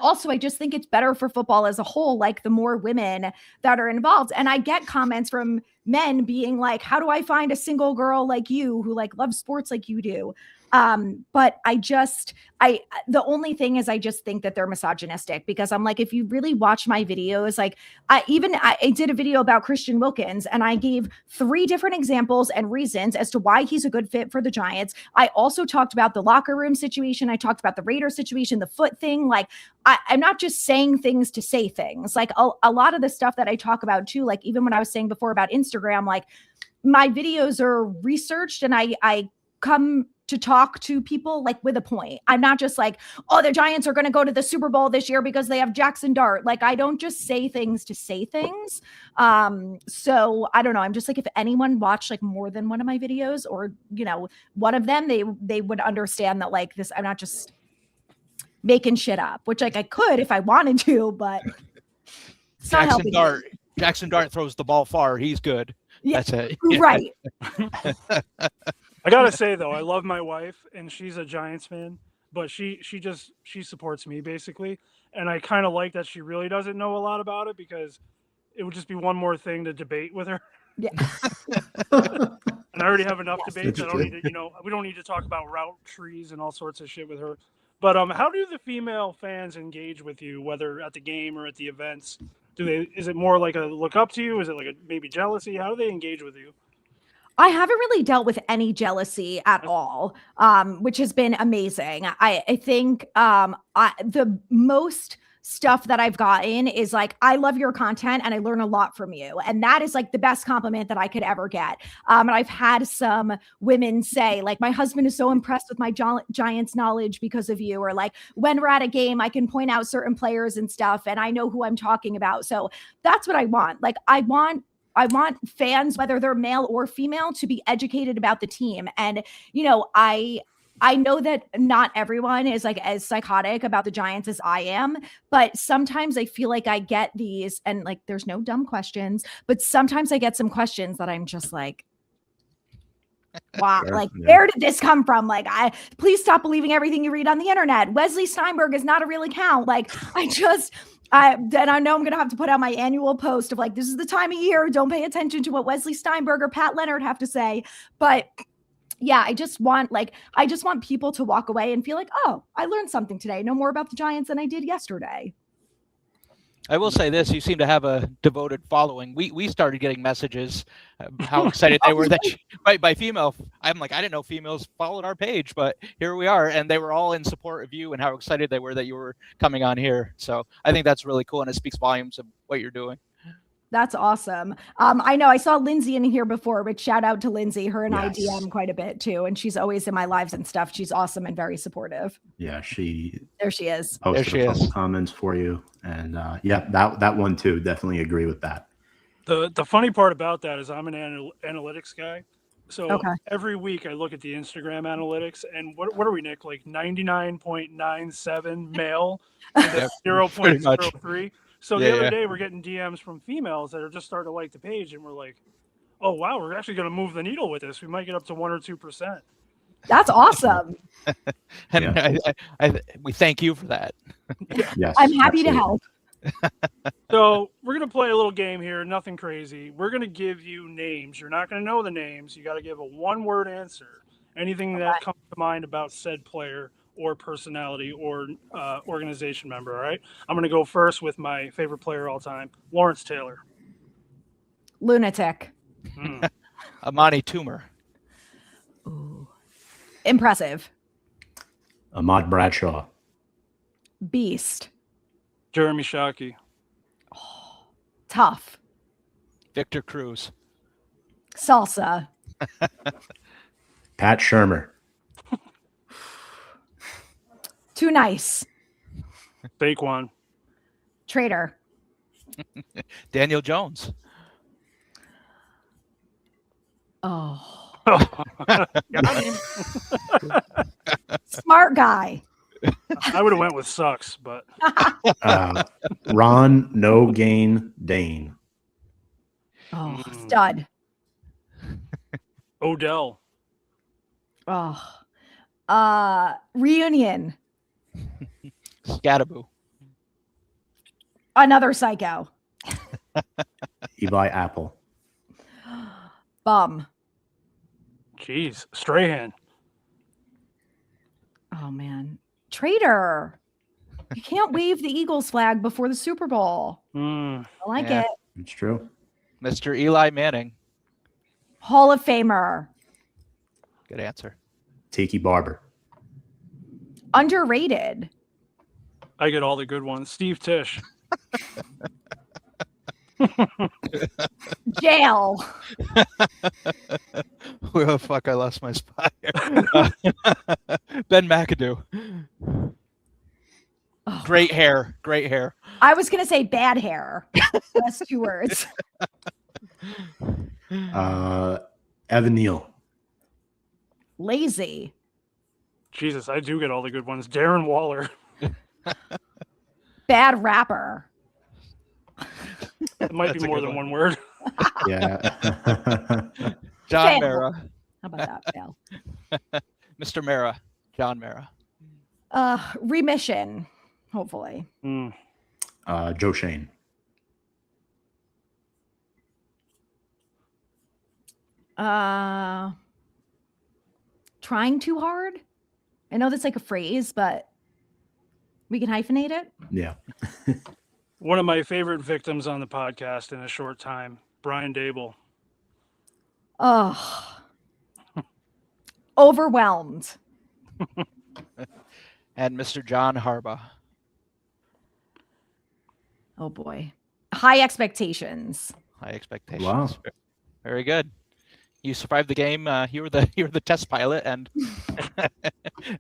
also, I just think it's better for football as a whole, like the more women that are involved. And I get comments from men being like, how do I find a single girl like you who like loves sports like you do? But the only thing is, I just think that they're misogynistic, because I'm like, if you really watch my videos, like I did a video about Christian Wilkins, and I gave 3 different examples and reasons as to why he's a good fit for the Giants. I also talked about the locker room situation. I talked about the Raider situation, the foot thing. Like, I'm not just saying things to say things. Like a lot of the stuff that I talk about too, like even when I was saying before about Instagram, like my videos are researched, and I come to talk to people like with a point. I'm not just like, oh, the Giants are going to go to the Super Bowl this year because they have Jackson Dart. Like, I don't just say things to say things. So I don't know. I'm just like, if anyone watched like more than one of my videos, or, one of them, they would understand that like this, I'm not just making shit up, which like I could if I wanted to, but it's not helping me. Jackson Dart throws the ball far. He's good. Yeah, that's it. Right. I gotta say though, I love my wife, and she's a Giants fan, but she supports me basically, and I kind of like that she really doesn't know a lot about it, because it would just be one more thing to debate with her. Yeah. And I already have enough debates. I don't need to, we don't need to talk about route trees and all sorts of shit with her. But how do the female fans engage with you, whether at the game or at the events? Is it more like a look up to you? Is it like a maybe jealousy? How do they engage with you? I haven't really dealt with any jealousy at all, which has been amazing. I think the most stuff that I've gotten is like, I love your content and I learn a lot from you. And that is like the best compliment that I could ever get. And I've had some women say like, my husband is so impressed with my Giants knowledge because of you. Or like, when we're at a game, I can point out certain players and stuff, and I know who I'm talking about. So that's what I want. Like, I want fans, whether they're male or female, to be educated about the team. And, I know that not everyone is like as psychotic about the Giants as I am, but sometimes I feel like I get these, and like, there's no dumb questions, but sometimes I get some questions that I'm just like, wow, like, where did this come from? Like, please stop believing everything you read on the internet. Wesley Steinberg is not a real account. Like, then I know I'm going to have to put out my annual post of like, this is the time of year. Don't pay attention to what Wesley Steinberg or Pat Leonard have to say. But yeah, I just want people to walk away and feel like, oh, I learned something today. Know more about the Giants than I did yesterday. I will say this: you seem to have a devoted following. We started getting messages, how excited they were that by female. I'm like, I didn't know females followed our page, but here we are, and they were all in support of you and how excited they were that you were coming on here. So I think that's really cool, and it speaks volumes of what you're doing. That's awesome. I know I saw Lindsay in here before, but shout out to Lindsay. Her and Yes. I DM quite a bit too, and she's always in my lives and stuff. She's awesome and very supportive. Yeah, she There she is. posted a couple comments for you, and that one too. Definitely agree with that. The funny part about that is I'm an analytics guy, so Okay. every week I look at the Instagram analytics, and what are we, Nick? Like 99.97 male, and 0.03. So the other day we're getting DMs from females that are just starting to like the page, and we're like, oh wow, we're actually going to move the needle with this. We might get up to 1 or 2%. That's awesome. And Yeah. we thank you for that. Yes, I'm happy to absolutely. help. So we're gonna play a little game here. Nothing crazy. We're gonna give you names. You're not gonna know the names. You got to give a one-word answer. Anything that comes to mind about said player or personality or organization member. All right. I'm gonna go first with my favorite player all time, Lawrence Taylor. Lunatic. Amani Toomer. Ooh. Impressive. Ahmad Bradshaw. Beast. Jeremy Shockey. Tough. Victor Cruz. Salsa. Pat Shermer. Too nice. Saquon. Traitor. Daniel Jones. Oh. Got him. Smart guy. I would have went with sucks, but Ron No Gain Dane. Oh, stud. Odell. Oh. Reunion. Scattaboo. Another psycho. Eli Apple. Bum. Jeez. Strahan. Oh man. Traitor. You can't wave the Eagles flag before the Super Bowl. I like Yeah. it. It's true. Mr. Eli Manning. Hall of Famer. Good answer. Tiki Barber. Underrated. I get all the good ones. Steve Tisch. Jail. Oh, fuck, I lost my spot here. Ben McAdoo. Oh, Great hair. Great hair. I was going to say bad hair. That's 2 words. Evan Neal. Lazy. Jesus, I do get all the good ones. Darren Waller. Bad rapper. It might That's be a more good than one. one word. Yeah. John Fail. Mara. How about that, Phil? Mr. Mara. John Mara. Remission, hopefully. Joe Shane. Trying too hard. I know that's like a phrase, but we can hyphenate it. Yeah. One of my favorite victims on the podcast in a short time, Brian Dable. Oh, overwhelmed. And Mr. John Harbaugh. Oh boy, high expectations. High expectations. Wow. Very good. You survived the game. You were the test pilot, and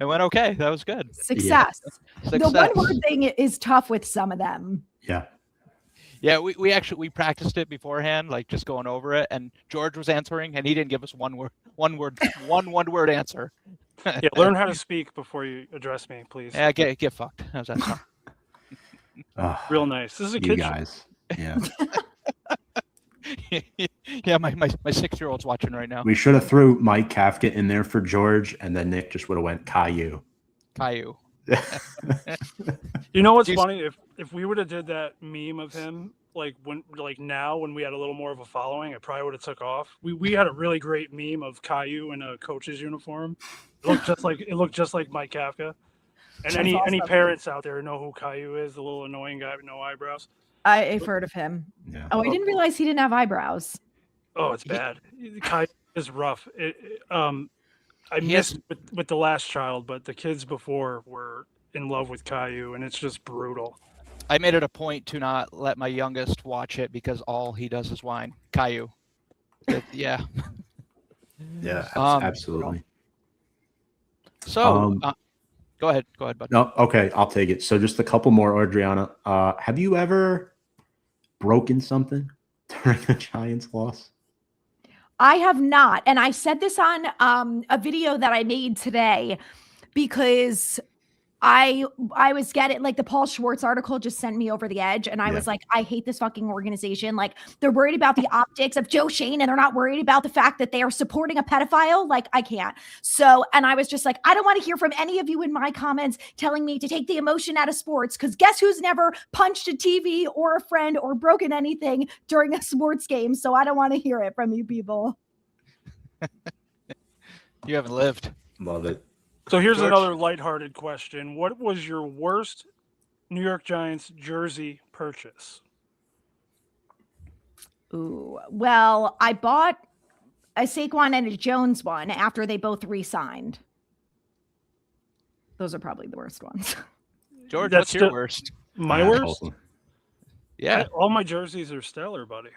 it went okay. That was good. Success. Success. The one word thing is tough with some of them. Yeah. Yeah, we practiced it beforehand, like just going over it, and George was answering, and he didn't give us one word answer. Yeah, learn how to speak before you address me, please. Yeah, get fucked. How's that sound? Real nice. This is a You kid show. guys. Yeah. Yeah, my 6-year-old's watching right now. We should have threw Mike Kafka in there for George, and then Nick just would have went Caillou. Caillou. You know what's Jeez. funny? If we would have did that meme of him like now when we had a little more of a following, it probably would have took off. We had a really great meme of Caillou in a coach's uniform. It looked just like Mike Kafka. And That's any awesome. parents out there who know who Caillou is, the little annoying guy with no eyebrows. I've heard of him. Yeah. Oh, I didn't realize he didn't have eyebrows. Oh, it's bad. Caillou is rough. I He missed has- with the last child, but the kids before were in love with Caillou, and it's just brutal. I made it a point to not let my youngest watch it because all he does is whine. Caillou. Yeah. Yeah, Um, absolutely. So, go ahead, bud. No, okay, I'll take it. So just a couple more, Adriana. Have you ever broken something during a Giants loss? I have not. And I said this on a video that I made today because I was getting like the Paul Schwartz article just sent me over the edge, and I was like, I hate this fucking organization. Like they're worried about the optics of Joe Shane, and they're not worried about the fact that they are supporting a pedophile. Like I can't. So, and I was just like, I don't want to hear from any of you in my comments telling me to take the emotion out of sports, because guess who's never punched a TV or a friend or broken anything during a sports game? So I don't want to hear it from you people. You haven't lived. Love it. So here's George? another lighthearted question. What was your worst New York Giants jersey purchase? Ooh, well, I bought a Saquon and a Jones one after they both re-signed. Those are probably the worst ones. George, That's what's your still- worst? My That's worst? awesome. Yeah. All my jerseys are stellar, buddy.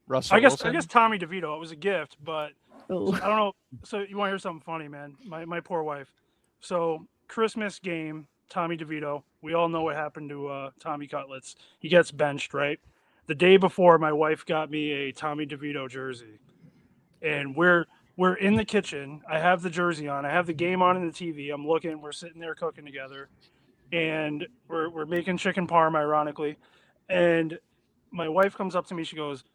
Russell I guess Wilson. Tommy DeVito. It was a gift, but Ooh. I don't know. So you want to hear something funny, man? My poor wife. So Christmas game, Tommy DeVito. We all know what happened to Tommy Cutlets. He gets benched, right? The day before, my wife got me a Tommy DeVito jersey, and we're in the kitchen. I have the jersey on. I have the game on in the TV. I'm looking. We're sitting there cooking together, and we're making chicken parm, ironically. And my wife comes up to me. She goes,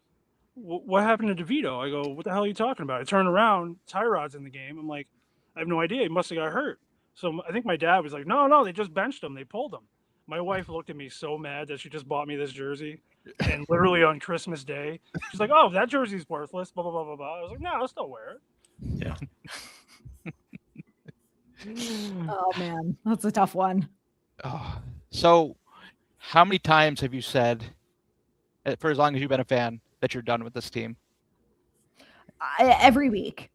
"What happened to DeVito?" I go, "What the hell are you talking about?" I turn around. Tyrod's in the game. I'm like, "I have no idea. He must have got hurt." So I think my dad was like, "No, they just benched him. They pulled him." My wife looked at me so mad that she just bought me this jersey, and literally on Christmas Day, she's like, "Oh, that jersey's worthless." Blah blah blah blah blah. I was like, "No, I'll still wear it." Yeah. Oh man, that's a tough one. Oh, so how many times have you said, for as long as you've been a fan, that you're done with this team? Every week.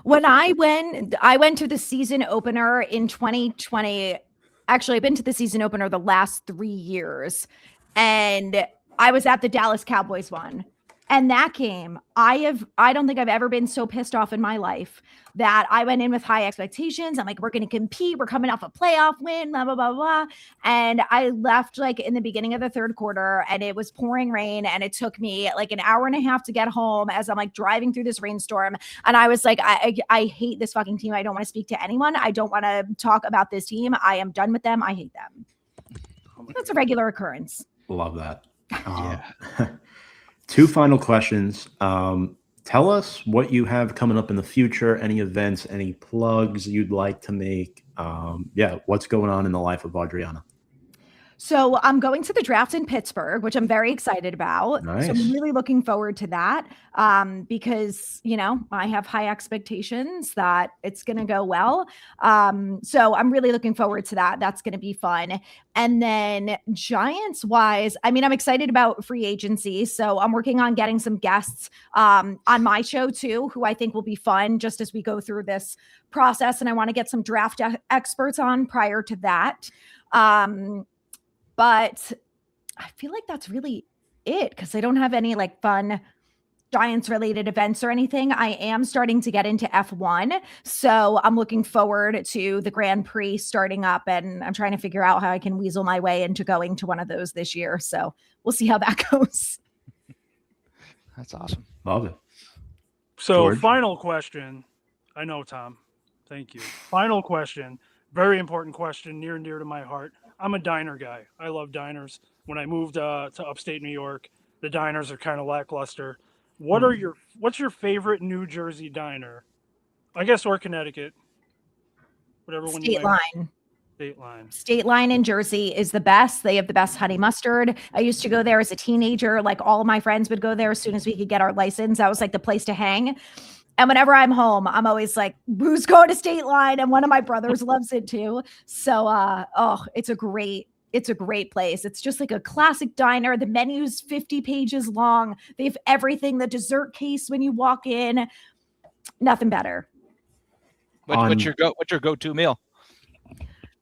When I went to the season opener in 2020. Actually, I've been to the season opener the last 3 years, and I was at the Dallas Cowboys one. And that game, I don't think I've ever been so pissed off in my life, that I went in with high expectations. I'm like, we're going to compete. We're coming off a playoff win, blah, blah, blah, blah. And I left like in the beginning of the third quarter, and it was pouring rain, and it took me like an hour and a half to get home as I'm like driving through this rainstorm. And I was like, I hate this fucking team. I don't want to speak to anyone. I don't want to talk about this team. I am done with them. I hate them. That's a regular occurrence. Love that. Yeah. 2 final questions. Tell us what you have coming up in the future, any events, any plugs you'd like to make. What's going on in the life of Adrianna? So I'm going to the draft in Pittsburgh, which I'm very excited about. Nice. So I'm really looking forward to that because, I have high expectations that it's going to go well. So I'm really looking forward to that. That's going to be fun. And then Giants wise, I'm excited about free agency. So I'm working on getting some guests on my show too, who I think will be fun just as we go through this process. And I want to get some draft experts on prior to that. But I feel like that's really it, because I don't have any like fun Giants related events or anything. I am starting to get into F1. So I'm looking forward to the Grand Prix starting up, and I'm trying to figure out how I can weasel my way into going to one of those this year. So we'll see how that goes. That's awesome. Love it. So George? final question. I know, Tom. Thank you. Final question. Very important question, near and dear to my heart. I'm a diner guy. I love diners. When I moved to upstate New York, the diners are kind of lackluster. What's your favorite New Jersey diner? I guess, or Connecticut. Whatever one you State like. Line. State Line. State Line in Jersey is the best. They have the best honey mustard. I used to go there as a teenager. Like all of my friends would go there as soon as we could get our license. That was like the place to hang. And whenever I'm home, I'm always like, who's going to State Line? And one of my brothers loves it too. So, it's a great place. It's just like a classic diner. The menu's 50 pages long. They have everything, the dessert case when you walk in. Nothing better. What's your go-to meal?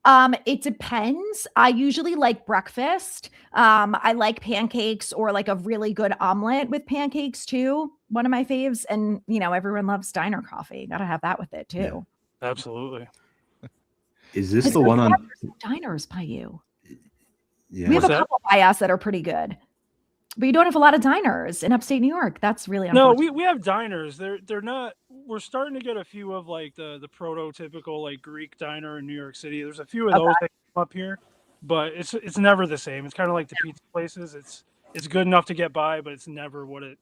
It depends. I usually like breakfast. I like pancakes or like a really good omelet with pancakes too. One of my faves. And everyone loves diner coffee. Gotta have that with it too. Yeah, absolutely. Is this the one on diners by you? Yeah. We have What's a that? couple by us that are pretty good. But you don't have a lot of diners in upstate New York. That's really No, unfortunate. we have diners. They're not. We're starting to get a few of like the prototypical like Greek diner in New York City. There's a few of those that come up here, but it's never the same. It's kind of like the pizza places. It's good enough to get by, but it's never what it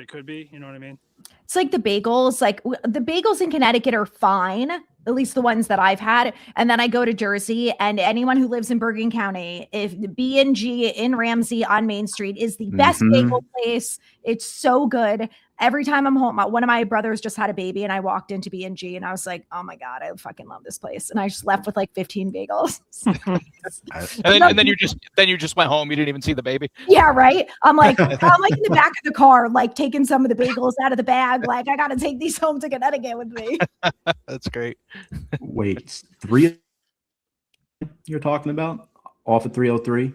could be. You know what I mean? It's like the bagels. Like the bagels in Connecticut are fine, at least the ones that I've had. And then I go to Jersey, and anyone who lives in Bergen County, if the B&G in Ramsey on Main Street is the best bagel place. It's so good. Every time I'm home, one of my brothers just had a baby, and I walked into B&G, and I was like, "Oh my god, I fucking love this place!" And I just left with like 15 bagels. and then you just went home. You didn't even see the baby. Yeah, right. I'm like in the back of the car, like taking some of the bagels out of the bag. Like, I got to take these home to Connecticut with me. That's great. Wait, 3 you're talking about off of 303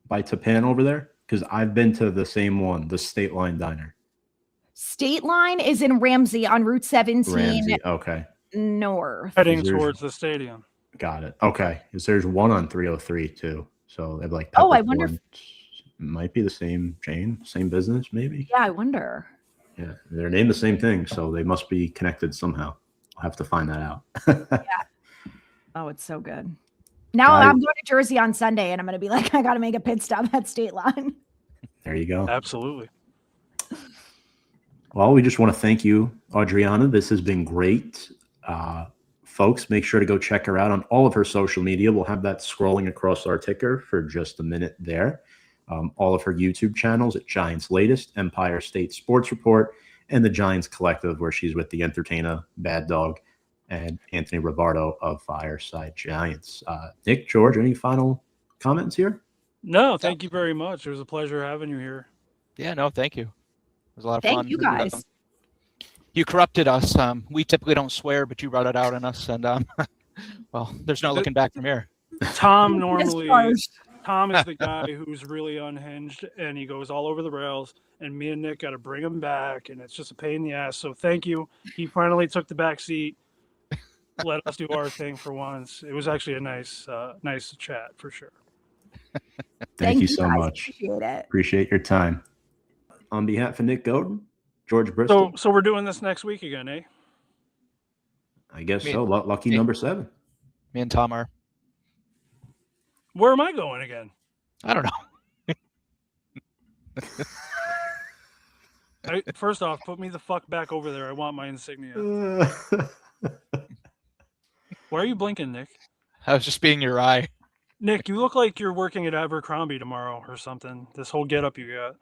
by Tapan over there? Because I've been to the same one, the State Line Diner. State Line is in Ramsey on Route 17 Ramsey, okay. north. Heading towards the stadium. Got it. Okay, because there's one on 303 too. So they're like, Oh, I wonder if might be the same chain, same business, maybe. Yeah, I wonder. Yeah, they're named the same thing, so they must be connected somehow. I'll have to find that out. Yeah. Oh, it's so good. Now I'm going to Jersey on Sunday, and I'm going to be like, I got to make a pit stop at State Line. There you go. Absolutely. Well, we just want to thank you, Adrianna. This has been great. Folks, make sure to go check her out on all of her social media. We'll have that scrolling across our ticker for just a minute there. All of her YouTube channels at Giants Latest, Empire State Sports Report, and the Giants Collective, where she's with the entertainer, Bad Dog, and Anthony Robardo of Fireside Giants. Nick, George, any final comments here? No, thank you very much. It was a pleasure having you here. Yeah, no, thank you. It was a lot of fun. Thank you guys. You corrupted us. We typically don't swear, but you brought it out in us, and well, there's no looking back from here. Tom Tom is the guy who's really unhinged, and he goes all over the rails, and me and Nick got to bring him back, and it's just a pain in the ass. So thank you. He finally took the back seat, let us do our thing for once. It was actually a nice chat for sure. Thank you so guys. much. Appreciate it. Appreciate your time. On behalf of Nick Godin, George Bristol. So we're doing this next week again, eh? I guess so. Lucky number 7. Me and Tom are. Where am I going again? I don't know. First off, put me the fuck back over there. I want my insignia. Why are you blinking, Nick? I was just being your eye. Nick, you look like you're working at Abercrombie tomorrow or something. This whole getup you got.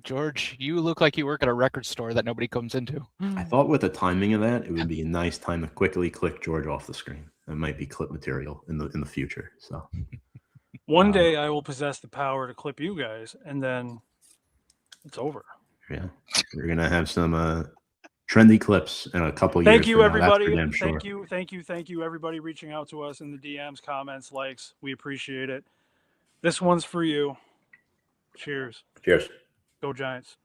George, you look like you work at a record store that nobody comes into. I thought with the timing of that, it would be a nice time to quickly click George off the screen. That might be clip material in the future. So one day I will possess the power to clip you guys, and then it's over. Yeah, we're gonna have some trendy clips in a couple years. Thank you, everybody. Sure. Thank you, everybody reaching out to us in the DMs, comments, likes. We appreciate it. This one's for you. Cheers. Cheers. Go Giants.